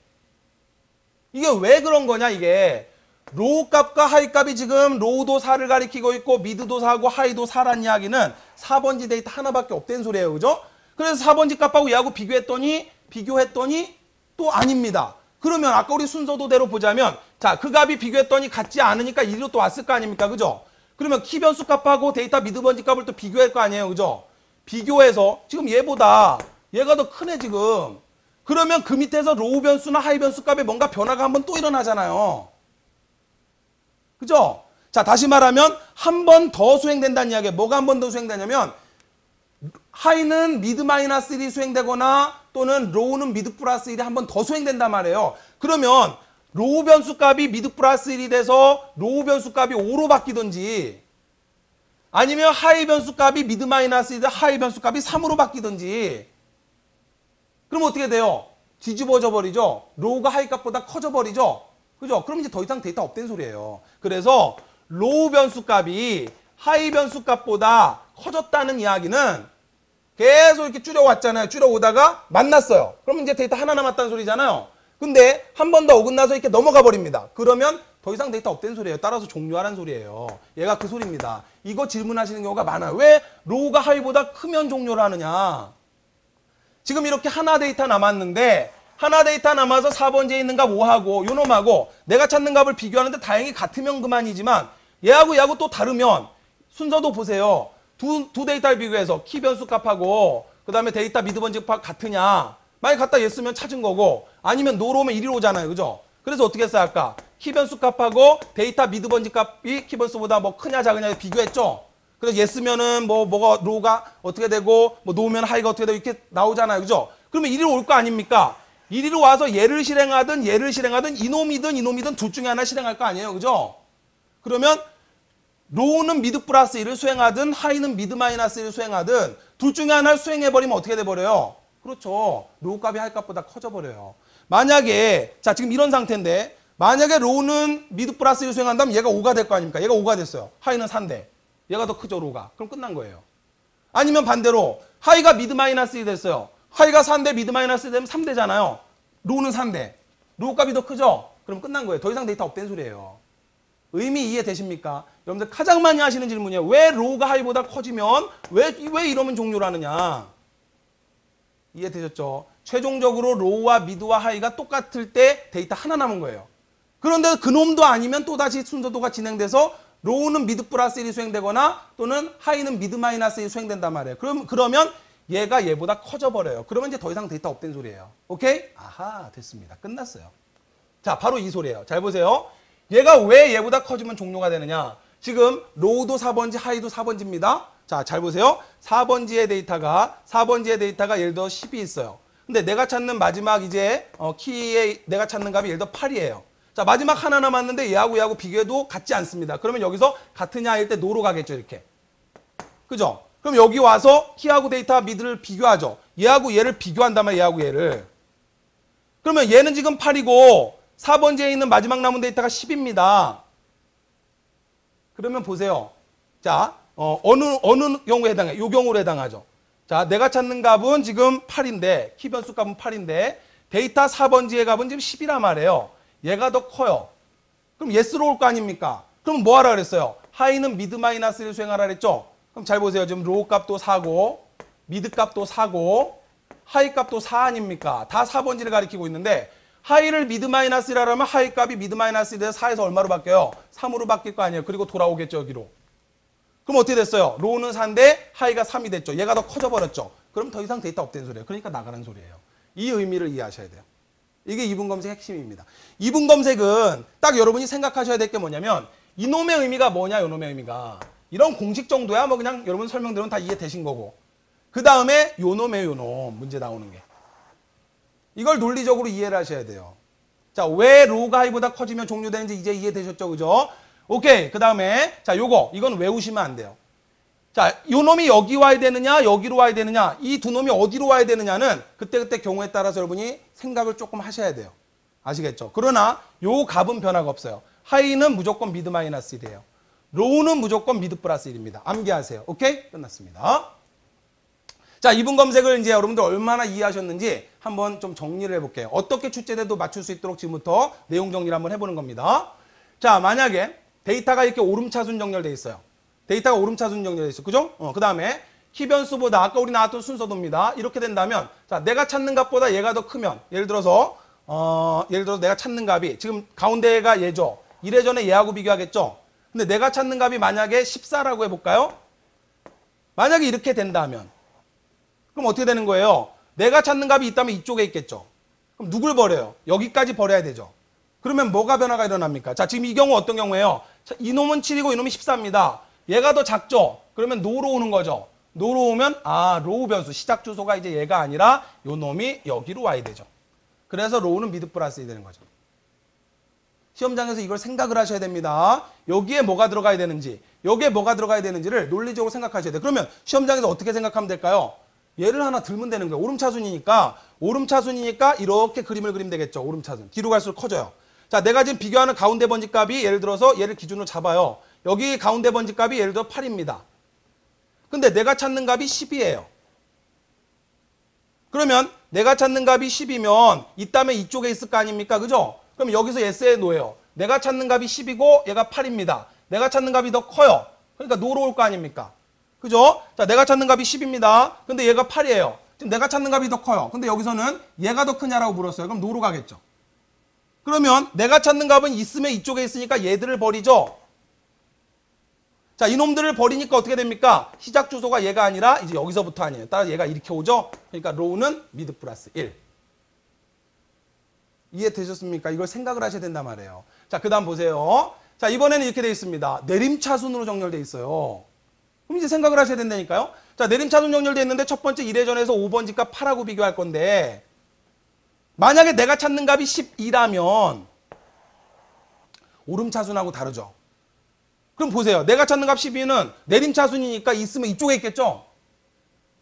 이게 왜 그런 거냐 이게. 로우 값과 하이 값이 지금 로우도 4를 가리키고 있고 미드도 4고 하이도 4란 이야기는 4번지 데이터 하나밖에 없다는 소리예요. 그죠? 그래서 4번지 값하고 얘하고 비교했더니 또 아닙니다. 그러면 아까 우리 순서도대로 보자면 자, 그 값이 비교했더니 같지 않으니까 1로 또 왔을 거 아닙니까? 그죠? 그러면 키 변수 값하고 데이터 미드 번지 값을 또 비교할 거 아니에요. 그죠? 비교해서 지금 얘보다 얘가 더 크네 지금. 그러면 그 밑에서 로우 변수나 하이 변수 값에 뭔가 변화가 한번 또 일어나잖아요. 그죠? 자, 다시 말하면 한 번 더 수행된다는 이야기예요. 뭐가 한 번 더 수행되냐면 하이는 미드 마이너스 1이 수행되거나 또는 로우는 미드 플러스 1이 한 번 더 수행된단 말이에요. 그러면 로우 변수 값이 미드 플러스 1이 돼서 로우 변수 값이 5로 바뀌든지 아니면 하이 변수 값이 미드 마이너스 1이 하이 변수 값이 3으로 바뀌든지 그럼 어떻게 돼요? 뒤집어져 버리죠. 로우가 하이 값보다 커져 버리죠. 그죠? 그럼 이제 더 이상 데이터 없다는 소리예요. 그래서 로우 변수 값이 하이 변수 값보다 커졌다는 이야기는 계속 이렇게 줄여왔잖아요. 줄여오다가 만났어요. 그럼 이제 데이터 하나 남았다는 소리잖아요. 근데 한 번 더 어긋나서 이렇게 넘어가 버립니다. 그러면 더 이상 데이터 없다는 소리예요. 따라서 종료하라는 소리예요. 얘가 그 소리입니다. 이거 질문하시는 경우가 많아요. 왜 로우가 하이보다 크면 종료를 하느냐? 지금 이렇게 하나 데이터 남았는데 하나 데이터 남아서 4번지에 있는 값 5하고 요놈하고 내가 찾는 값을 비교하는데 다행히 같으면 그만이지만 얘하고 또 다르면 순서도 보세요. 두 데이터를 비교해서 키 변수 값하고 그 다음에 데이터 미드번지 값 같으냐. 만약 같다 얘쓰면 찾은 거고 아니면 노로 오면 이리로 오잖아요. 그죠? 그래서 어떻게 했어요? 아까 키 변수 값하고 데이터 미드번지 값이 키 변수보다 뭐 크냐 작으냐 비교했죠? 그래서 얘쓰면은 뭐가 로가 어떻게 되고 뭐 노면 하이가 어떻게 되고 이렇게 나오잖아요. 그죠? 그러면 이리로 올 거 아닙니까? 이리로 와서 얘를 실행하든 이놈이든 둘 중에 하나 실행할 거 아니에요. 그죠? 그러면 로우는 미드 플러스 1을 수행하든 하이는 미드 마이너스 1을 수행하든 둘 중에 하나를 수행해버리면 어떻게 돼버려요? 그렇죠. 로우 값이 하이 값보다 커져버려요. 만약에 자 지금 이런 상태인데 만약에 로우는 미드 플러스 1을 수행한다면 얘가 5가 될 거 아닙니까? 얘가 5가 됐어요. 하이는 4인데 얘가 더 크죠 로우가. 그럼 끝난 거예요. 아니면 반대로 하이가 미드 마이너스 1이 됐어요. 하이가 4인데 미드 마이너스 1 되면 3대잖아요. 로우는 3대. 로우 값이 더 크죠? 그럼 끝난 거예요. 더 이상 데이터 없댄 소리예요. 의미 이해되십니까? 여러분들 가장 많이 하시는 질문이에요. 왜 로우가 하이보다 커지면 왜 이러면 종료를 하느냐? 이해되셨죠? 최종적으로 로우와 미드와 하이가 똑같을 때 데이터 하나 남은 거예요. 그런데 그놈도 아니면 또다시 순서도가 진행돼서 로우는 미드 플러스 1이 수행되거나 또는 하이는 미드 마이너스 1이 수행된단 말이에요. 그러면 얘가 얘보다 커져버려요. 그러면 이제 더 이상 데이터 없댄 소리예요. 오케이? 아하, 됐습니다. 끝났어요. 자, 바로 이 소리예요. 잘 보세요. 얘가 왜 얘보다 커지면 종료가 되느냐? 지금 로우도 4번지, 하이도 4번지입니다. 자, 잘 보세요. 4번지의 데이터가 예를 들어 10이 있어요. 근데 내가 찾는 마지막 이제 키에 내가 찾는 값이 예를 들어 8이에요. 자, 마지막 하나 남았는데 얘하고 비교해도 같지 않습니다. 그러면 여기서 같으냐 할 때 노로 가겠죠, 이렇게. 그죠? 그럼 여기 와서 키하고 데이터 미드를 비교하죠. 얘하고 얘를 비교한다면 얘하고 얘를. 그러면 얘는 지금 8이고 4번지에 있는 마지막 남은 데이터가 10입니다. 그러면 보세요. 자, 어느 경우에 해당해요? 이 경우로 해당하죠. 자, 내가 찾는 값은 지금 8인데 키 변수 값은 8인데 데이터 4번지의 값은 지금 10이란 말이에요. 얘가 더 커요. 그럼 예스로 올 거 아닙니까? 그럼 뭐 하라 그랬어요? 하이는 미드 마이너스 1 수행하라 그랬죠? 그럼 잘 보세요. 지금 로우 값도 4고 미드 값도 4고 하이 값도 4 아닙니까? 다 4번지를 가리키고 있는데 하이를 미드 마이너스 1 하려면 하이 값이 미드 마이너스 1에서 4에서 얼마로 바뀌어요? 3으로 바뀔 거 아니에요. 그리고 돌아오겠죠 여기로. 그럼 어떻게 됐어요? 로우는 4인데 하이가 3이 됐죠. 얘가 더 커져버렸죠. 그럼 더 이상 데이터 없다는 소리예요. 그러니까 나가는 소리예요. 이 의미를 이해하셔야 돼요. 이게 이분 검색 핵심입니다. 이분 검색은 딱 여러분이 생각하셔야 될 게 뭐냐면 이놈의 의미가 뭐냐 요놈의 의미가 이런 공식 정도야 뭐 그냥 여러분 설명들은 다 이해되신 거고 그 다음에 요놈의 요놈 문제 나오는 게 이걸 논리적으로 이해를 하셔야 돼요. 자, 왜 로우가 하이보다 커지면 종료되는지 이제 이해되셨죠? 그죠? 오케이. 그 다음에 자 요거 이건 외우시면 안 돼요. 자, 요놈이 여기 와야 되느냐 여기로 와야 되느냐 이 두 놈이 어디로 와야 되느냐는 그때그때 경우에 따라서 여러분이 생각을 조금 하셔야 돼요. 아시겠죠? 그러나 요 값은 변화가 없어요. 하이는 무조건 미드 마이너스 1이에요. 로우는 무조건 미드 플러스 1입니다. 암기하세요. 오케이? 끝났습니다. 자, 이분 검색을 이제 여러분들 얼마나 이해하셨는지 한번 좀 정리를 해볼게요. 어떻게 출제돼도 맞출 수 있도록 지금부터 내용 정리를 한번 해보는 겁니다. 자, 만약에 데이터가 이렇게 오름차순 정렬돼 있어요. 데이터가 오름차순 정렬돼 있어요. 그죠? 그 다음에 키 변수보다 아까 우리 나왔던 순서도입니다. 이렇게 된다면 자, 내가 찾는 값보다 얘가 더 크면 예를 들어서 내가 찾는 값이 지금 가운데가 얘죠. 이래전에 얘하고 비교하겠죠. 근데 내가 찾는 값이 만약에 14라고 해볼까요? 만약에 이렇게 된다면 그럼 어떻게 되는 거예요? 내가 찾는 값이 있다면 이쪽에 있겠죠. 그럼 누굴 버려요? 여기까지 버려야 되죠. 그러면 뭐가 변화가 일어납니까? 자, 지금 이 경우 어떤 경우예요? 자, 이놈은 7이고 이놈이 14입니다. 얘가 더 작죠? 그러면 노로 오는 거죠. 노로 오면 로우 변수 시작 주소가 이제 얘가 아니라 요 놈이 여기로 와야 되죠. 그래서 로우는 미드 플러스 1이 되는 거죠. 시험장에서 이걸 생각을 하셔야 됩니다. 여기에 뭐가 들어가야 되는지, 여기에 뭐가 들어가야 되는지를 논리적으로 생각하셔야 돼요. 그러면 시험장에서 어떻게 생각하면 될까요? 얘를 하나 들면 되는 거예요. 오름차순이니까 이렇게 그림을 그리면 되겠죠. 오름차순. 뒤로 갈수록 커져요. 자, 내가 지금 비교하는 가운데 번지 값이 예를 들어서 얘를 기준으로 잡아요. 여기 가운데 번지 값이 예를 들어 8입니다. 근데 내가 찾는 값이 10이에요. 그러면 내가 찾는 값이 10이면 있다면 이쪽에 있을 거 아닙니까? 그죠? 그럼 여기서 예스에 놓여요. 내가 찾는 값이 10이고 얘가 8입니다. 내가 찾는 값이 더 커요. 그러니까 노로 올 거 아닙니까? 그죠? 자, 내가 찾는 값이 10입니다. 근데 얘가 8이에요. 지금 내가 찾는 값이 더 커요. 근데 여기서는 얘가 더 크냐라고 물었어요. 그럼 노로 가겠죠. 그러면 내가 찾는 값은 있으면 이쪽에 있으니까 얘들을 버리죠. 자, 이놈들을 버리니까 어떻게 됩니까? 시작 주소가 얘가 아니라 이제 여기서부터 아니에요. 따라서 얘가 이렇게 오죠. 그러니까 로우는 미드 플러스 1. 이해되셨습니까? 이걸 생각을 하셔야 된단 말이에요. 자, 그 다음 보세요. 자, 이번에는 이렇게 되어 있습니다. 내림차순으로 정렬되어 있어요. 그럼 이제 생각을 하셔야 된다니까요. 자, 내림차순 정렬되어 있는데 첫 번째 1회전에서 5번 집값 8하고 비교할 건데 만약에 내가 찾는 값이 12라면 오름차순하고 다르죠. 그럼 보세요. 내가 찾는 값 12는 내림차순이니까 있으면 이쪽에 있겠죠.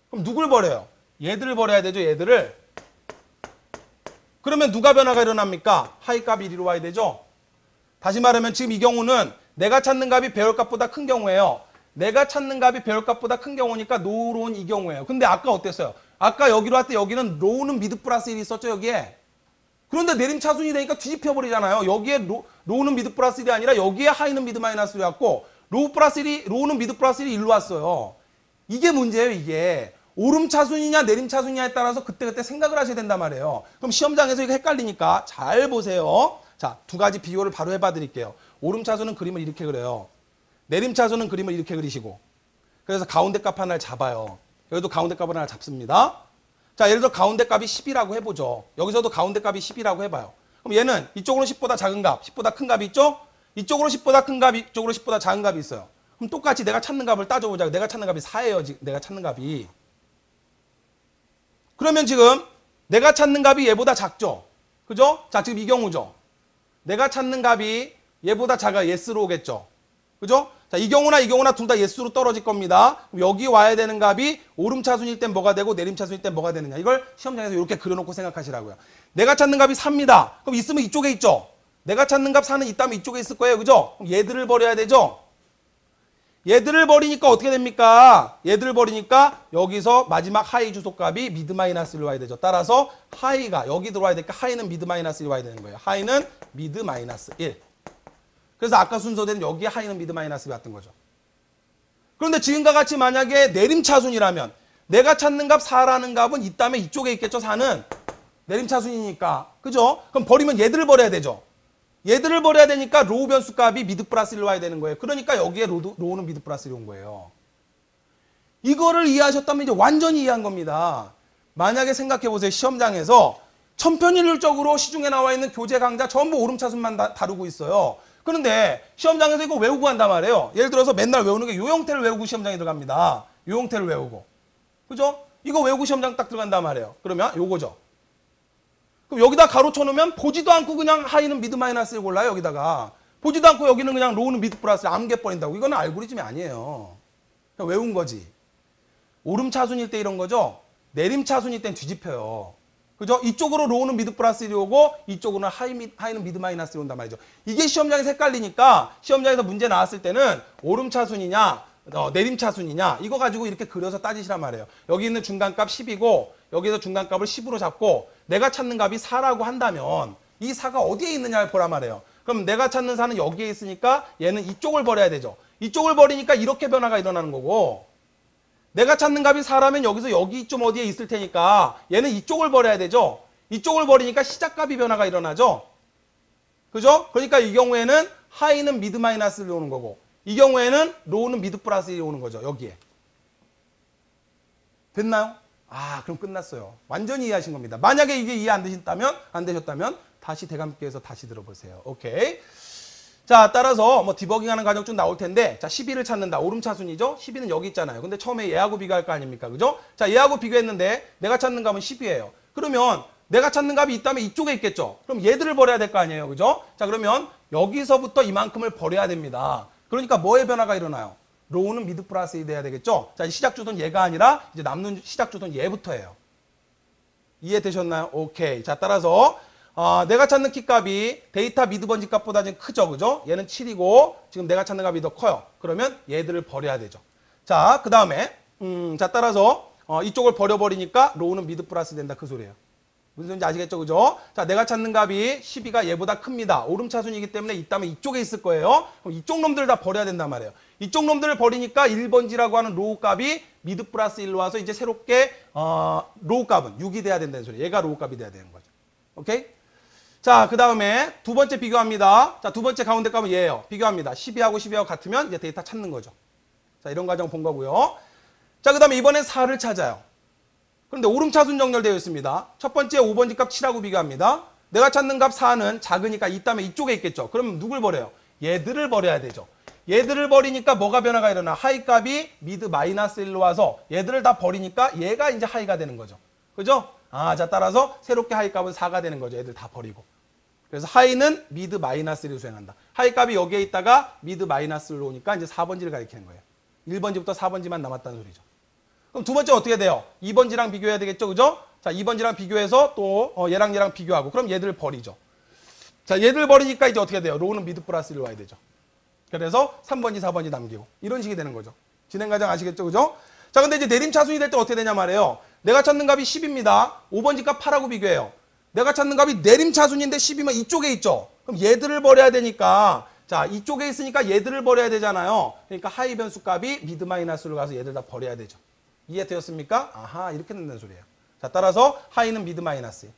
그럼 누굴 버려요? 얘들을 버려야 되죠. 얘들을. 그러면 누가 변화가 일어납니까? 하위 값이 이리로 와야 되죠. 다시 말하면 지금 이 경우는 내가 찾는 값이 배열값보다 큰 경우예요. 내가 찾는 값이 배열값보다 큰 경우니까 노로운 이 경우예요. 근데 아까 어땠어요? 아까 여기로 할 때 여기는 로우는 미드 플러스 1이 있었죠. 여기에. 그런데 내림차순이 되니까 뒤집혀버리잖아요. 여기에 로우는 미드 플러스 1이 아니라 여기에 하이는 미드 마이너스 1이 왔고 로우는 미드 플러스 1이 일로 왔어요. 이게 문제예요. 이게. 오름차순이냐 내림차순이냐에 따라서 그때그때 생각을 하셔야 된단 말이에요. 그럼 시험장에서 이거 헷갈리니까 잘 보세요. 자, 두 가지 비교를 바로 해봐 드릴게요. 오름차순은 그림을 이렇게 그려요. 내림차순은 그림을 이렇게 그리시고 그래서 가운데 값 하나를 잡아요. 여기도 가운데 값을 하나 잡습니다. 자, 예를 들어 가운데 값이 10이라고 해보죠. 여기서도 가운데 값이 10이라고 해봐요. 그럼 얘는 이쪽으로 10보다 작은 값, 10보다 큰 값이 있죠? 이쪽으로 10보다 큰 값이, 이쪽으로 10보다 작은 값이 있어요. 그럼 똑같이 내가 찾는 값을 따져보자. 내가 찾는 값이 4예요. 지금 내가 찾는 값이. 그러면 지금 내가 찾는 값이 얘보다 작죠? 그죠? 자, 지금 이 경우죠. 내가 찾는 값이 얘보다 작아 예스로 오겠죠? 그죠? 자, 이 경우나 둘 다 예수로 떨어질 겁니다. 그럼 여기 와야 되는 값이 오름차순일 땐 뭐가 되고 내림차순일 땐 뭐가 되느냐. 이걸 시험장에서 이렇게 그려놓고 생각하시라고요. 내가 찾는 값이 4입니다. 그럼 있으면 이쪽에 있죠. 내가 찾는 값 4는 있다면 이쪽에 있을 거예요. 그죠? 그럼 얘들을 버려야 되죠. 얘들을 버리니까 어떻게 됩니까? 얘들을 버리니까 여기서 마지막 하이 주소값이 미드 마이너스 1 와야 되죠. 따라서 하이가 여기 들어와야 되니까 하이는 미드 마이너스 1 와야 되는 거예요. 하이는 미드 마이너스 1. 그래서 아까 순서대로 여기에 하이는 미드 마이너스 1 왔던 거죠. 그런데 지금과 같이 만약에 내림차순이라면 내가 찾는 값 4라는 값은 있다면 이쪽에 있겠죠. 4는 내림차순이니까. 그죠? 그럼 버리면 얘들을 버려야 되죠. 얘들을 버려야 되니까 로우 변수 값이 미드 플러스 1 와야 되는 거예요. 그러니까 여기에 로우는 미드 플러스 1 온 거예요. 이거를 이해하셨다면 이제 완전히 이해한 겁니다. 만약에 생각해보세요. 시험장에서 천편일률적으로 시중에 나와 있는 교재 강좌 전부 오름차순만 다루고 있어요. 그런데 시험장에서 이거 외우고 간단 말이에요. 예를 들어서 맨날 외우는 게 요 형태를 외우고 시험장에 들어갑니다. 요 형태를 외우고. 그죠? 이거 외우고 시험장 딱 들어간단 말이에요. 그러면 요거죠. 그럼 여기다 가로 쳐놓으면 보지도 않고 그냥 하이는 미드 마이너스를 골라요. 여기다가. 보지도 않고 여기는 그냥 로우는 미드 플러스를 암개버린다고. 이거는 알고리즘이 아니에요. 그냥 외운 거지. 오름차순일 때 이런 거죠. 내림차순일 땐 뒤집혀요. 그죠? 이쪽으로 로우는 미드 플러스 1이 오고 이쪽으로는 하이는 미드 마이너스 1이 온단 말이죠. 이게 시험장에서 헷갈리니까 시험장에서 문제 나왔을 때는 오름차순이냐 내림차순이냐 이거 가지고 이렇게 그려서 따지시란 말이에요. 여기 있는 중간값 10이고 여기서 중간값을 10으로 잡고 내가 찾는 값이 4라고 한다면 이 4가 어디에 있느냐를 보란 말이에요. 그럼 내가 찾는 4는 여기에 있으니까 얘는 이쪽을 버려야 되죠. 이쪽을 버리니까 이렇게 변화가 일어나는 거고 내가 찾는 값이 4라면 여기서 여기 좀 어디에 있을 테니까 얘는 이쪽을 버려야 되죠. 이쪽을 버리니까 시작값이 변화가 일어나죠. 그죠? 그러니까 이 경우에는 하이는 미드 마이너스 1이 오는 거고 이 경우에는 로우는 미드 플러스 1이 오는 거죠. 여기에. 됐나요? 아, 그럼 끝났어요. 완전히 이해하신 겁니다. 만약에 이게 이해 안 되셨다면 다시 대감기에서 다시 들어보세요. 오케이. 자, 따라서 뭐 디버깅하는 과정 좀 나올 텐데 자, 12를 찾는다. 오름차순이죠? 12는 여기 있잖아요. 근데 처음에 얘하고 비교할 거 아닙니까? 그죠? 자, 얘하고 비교했는데 내가 찾는 값은 10이에요. 그러면 내가 찾는 값이 있다면 이쪽에 있겠죠? 그럼 얘들을 버려야 될 거 아니에요. 그죠? 자, 그러면 여기서부터 이만큼을 버려야 됩니다. 그러니까 뭐의 변화가 일어나요? 로우는 미드 플러스 1이 돼야 되겠죠? 자, 시작 주소는 얘가 아니라 이제 남는 시작 주소는 얘부터예요. 이해되셨나요? 오케이. 자, 따라서 내가 찾는 키 값이 데이터 미드 번지 값보다 지금 크죠. 그죠? 얘는 7이고 지금 내가 찾는 값이 더 커요. 그러면 얘들을 버려야 되죠. 자, 그 다음에 자, 따라서 이쪽을 버려버리니까 로우는 미드 플러스 된다. 그 소리예요. 무슨 소리인지 아시겠죠? 그죠? 자, 내가 찾는 값이 12가 얘보다 큽니다. 오름차순이기 때문에 있다면 이쪽에 있을 거예요. 그럼 이쪽 놈들 다 버려야 된단 말이에요. 이쪽 놈들을 버리니까 1번지라고 하는 로우 값이 미드 플러스 1로 와서 이제 새롭게 로우 값은 6이 돼야 된다는 소리예요. 얘가 로우 값이 돼야 되는 거죠. 오케이? 자, 그 다음에 두 번째 비교합니다. 자, 두 번째 가운데 값은 얘예요. 비교합니다. 12하고 12하고 같으면 이제 데이터 찾는 거죠. 자, 이런 과정 본 거고요. 자, 그 다음에 이번엔 4를 찾아요. 그런데 오름차순 정렬되어 있습니다. 첫 번째 5번지 값 7하고 비교합니다. 내가 찾는 값 4는 작으니까 있다면 이쪽에 있겠죠. 그럼 누굴 버려요? 얘들을 버려야 되죠. 얘들을 버리니까 뭐가 변화가 일어나? 하이 값이 미드 마이너스 1로 와서 얘들을 다 버리니까 얘가 이제 하이가 되는 거죠. 그죠? 자, 따라서 새롭게 하이 값은 4가 되는 거죠. 얘들 다 버리고. 그래서 하이는 미드 마이너스 1을 수행한다. 하이 값이 여기에 있다가 미드 마이너스 1로 오니까 이제 4번지를 가리키는 거예요. 1번지부터 4번지만 남았다는 소리죠. 그럼 두 번째 어떻게 돼요? 2번지랑 비교해야 되겠죠, 그죠? 자, 2번지랑 비교해서 또 얘랑 비교하고 그럼 얘들을 버리죠. 자, 얘들 버리니까 이제 어떻게 돼요? 로우는 미드 플러스 1로 와야 되죠. 그래서 3번지, 4번지 남기고 이런 식이 되는 거죠. 진행 과정 아시겠죠, 그죠? 자, 근데 이제 내림차순이 될 때 어떻게 되냐 말이에요. 내가 찾는 값이 10입니다. 5번지 값 8하고 비교해요. 내가 찾는 값이 내림차순인데 10이면 이쪽에 있죠. 그럼 얘들을 버려야 되니까 자, 이쪽에 있으니까 얘들을 버려야 되잖아요. 그러니까 하이 변수 값이 미드 마이너스로 가서 얘들 다 버려야 되죠. 이해되었습니까? 아하, 이렇게 된다는 소리예요. 자, 따라서 하이는 미드 마이너스.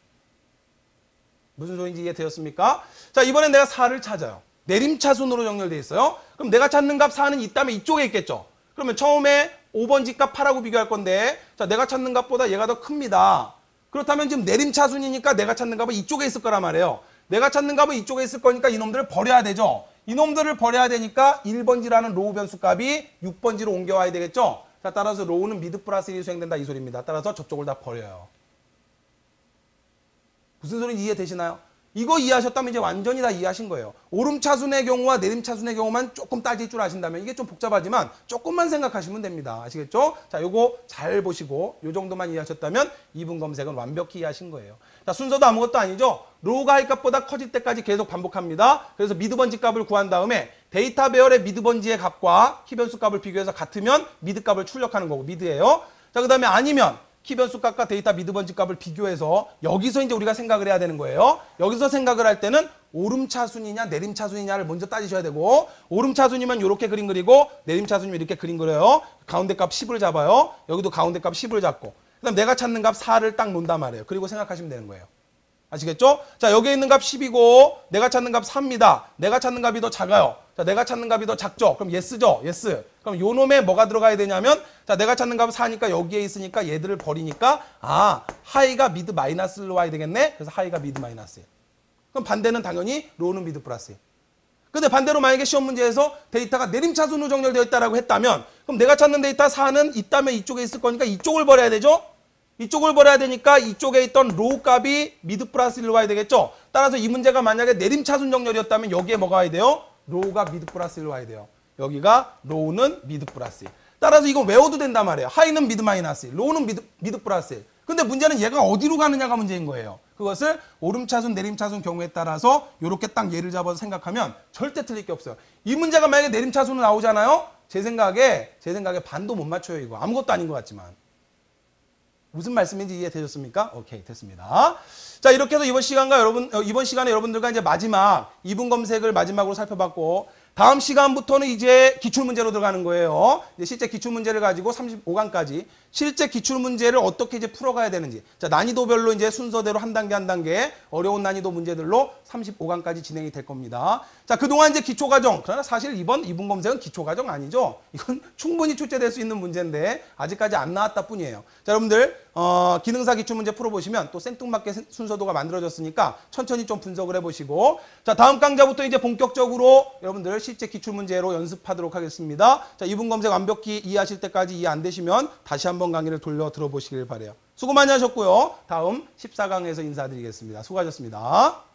무슨 소리인지 이해되었습니까? 자, 이번엔 내가 4를 찾아요. 내림차순으로 정렬되어 있어요. 그럼 내가 찾는 값 4는 있다면 이쪽에 있겠죠. 그러면 처음에 5번지 값 8하고 비교할 건데 자, 내가 찾는 값보다 얘가 더 큽니다. 그렇다면 지금 내림차순이니까 내가 찾는 값은 이쪽에 있을 거란 말이에요. 내가 찾는 값은 이쪽에 있을 거니까 이놈들을 버려야 되죠. 이놈들을 버려야 되니까 1번지라는 로우 변수 값이 6번지로 옮겨와야 되겠죠. 자, 따라서 로우는 미드 플러스 1이 수행된다 이 소리입니다. 따라서 저쪽을 다 버려요. 무슨 소리인지 이해되시나요? 이거 이해하셨다면 이제 완전히 다 이해하신 거예요. 오름차순의 경우와 내림차순의 경우만 조금 따질 줄 아신다면 이게 좀 복잡하지만 조금만 생각하시면 됩니다. 아시겠죠? 자, 요거 잘 보시고 요 정도만 이해하셨다면 이분 검색은 완벽히 이해하신 거예요. 자, 순서도 아무것도 아니죠. 로우가 하이 값보다 커질 때까지 계속 반복합니다. 그래서 미드번지 값을 구한 다음에 데이터 배열의 미드번지의 값과 키변수 값을 비교해서 같으면 미드 값을 출력하는 거고 미드예요. 자, 그 다음에 아니면 키변수 값과 데이터 미드번지 값을 비교해서 여기서 이제 우리가 생각을 해야 되는 거예요. 여기서 생각을 할 때는 오름차순이냐 내림차순이냐를 먼저 따지셔야 되고 오름차순이면 이렇게 그림 그리고 내림차순이면 이렇게 그림 그려요. 가운데 값 10을 잡아요. 여기도 가운데 값 10을 잡고 그 다음 내가 찾는 값 4를 딱 놓는단 말이에요. 그리고 생각하시면 되는 거예요. 아시겠죠? 자, 여기에 있는 값 10이고 내가 찾는 값 4입니다. 내가 찾는 값이 더 작아요. 자, 내가 찾는 값이 더 작죠? 그럼 yes죠? yes. 그럼 요 놈에 뭐가 들어가야 되냐면 자, 내가 찾는 값은 4니까 여기에 있으니까 얘들을 버리니까 하이가 미드 마이너스로 와야 되겠네? 그래서 하이가 미드 마이너스. 그럼 반대는 당연히 로우는 미드 플러스. 근데 반대로 만약에 시험 문제에서 데이터가 내림차순으로 정렬되어 있다라고 했다면 그럼 내가 찾는 데이터 4는 있다면 이쪽에 있을 거니까 이쪽을 버려야 되죠? 이쪽을 버려야 되니까 이쪽에 있던 로우 값이 미드 플러스 1로 와야 되겠죠? 따라서 이 문제가 만약에 내림차순 정렬이었다면 여기에 뭐가 와야 돼요? 로우가 미드 플러스 1로 와야 돼요. 여기가 로우는 미드 플러스 1. 따라서 이건 외워도 된단 말이에요. 하이는 미드 마이너스 1, 로우는 미드 플러스 1. 근데 문제는 얘가 어디로 가느냐가 문제인 거예요. 그것을 오름차순, 내림차순 경우에 따라서 이렇게 딱 예를 잡아서 생각하면 절대 틀릴 게 없어요. 이 문제가 만약에 내림차순으로 나오잖아요? 제 생각에 반도 못 맞춰요, 이거. 아무것도 아닌 것 같지만. 무슨 말씀인지 이해되셨습니까? 오케이, 됐습니다. 자, 이렇게 해서 이번 시간에 여러분들과 이제 마지막 이분 검색을 마지막으로 살펴봤고, 다음 시간부터는 이제 기출문제로 들어가는 거예요. 이제 실제 기출문제를 가지고 35강까지 실제 기출문제를 어떻게 이제 풀어가야 되는지. 자, 난이도별로 이제 순서대로 한 단계 한 단계 어려운 난이도 문제들로 35강까지 진행이 될 겁니다. 자, 그동안 이제 기초과정. 그러나 사실 이분 검색은 기초과정 아니죠. 이건 충분히 출제될 수 있는 문제인데 아직까지 안 나왔다 뿐이에요. 자, 여러분들 기능사 기출문제 풀어보시면 또 생뚱맞게 순서도가 만들어졌으니까 천천히 좀 분석을 해보시고 자, 다음 강좌부터 이제 본격적으로 여러분들 실제 기출문제로 연습하도록 하겠습니다. 자, 이분 검색 완벽히 이해하실 때까지 이해 안 되시면 다시 한번 강의를 돌려 들어보시길 바라요. 수고 많이 하셨고요. 다음 14강에서 인사드리겠습니다. 수고하셨습니다.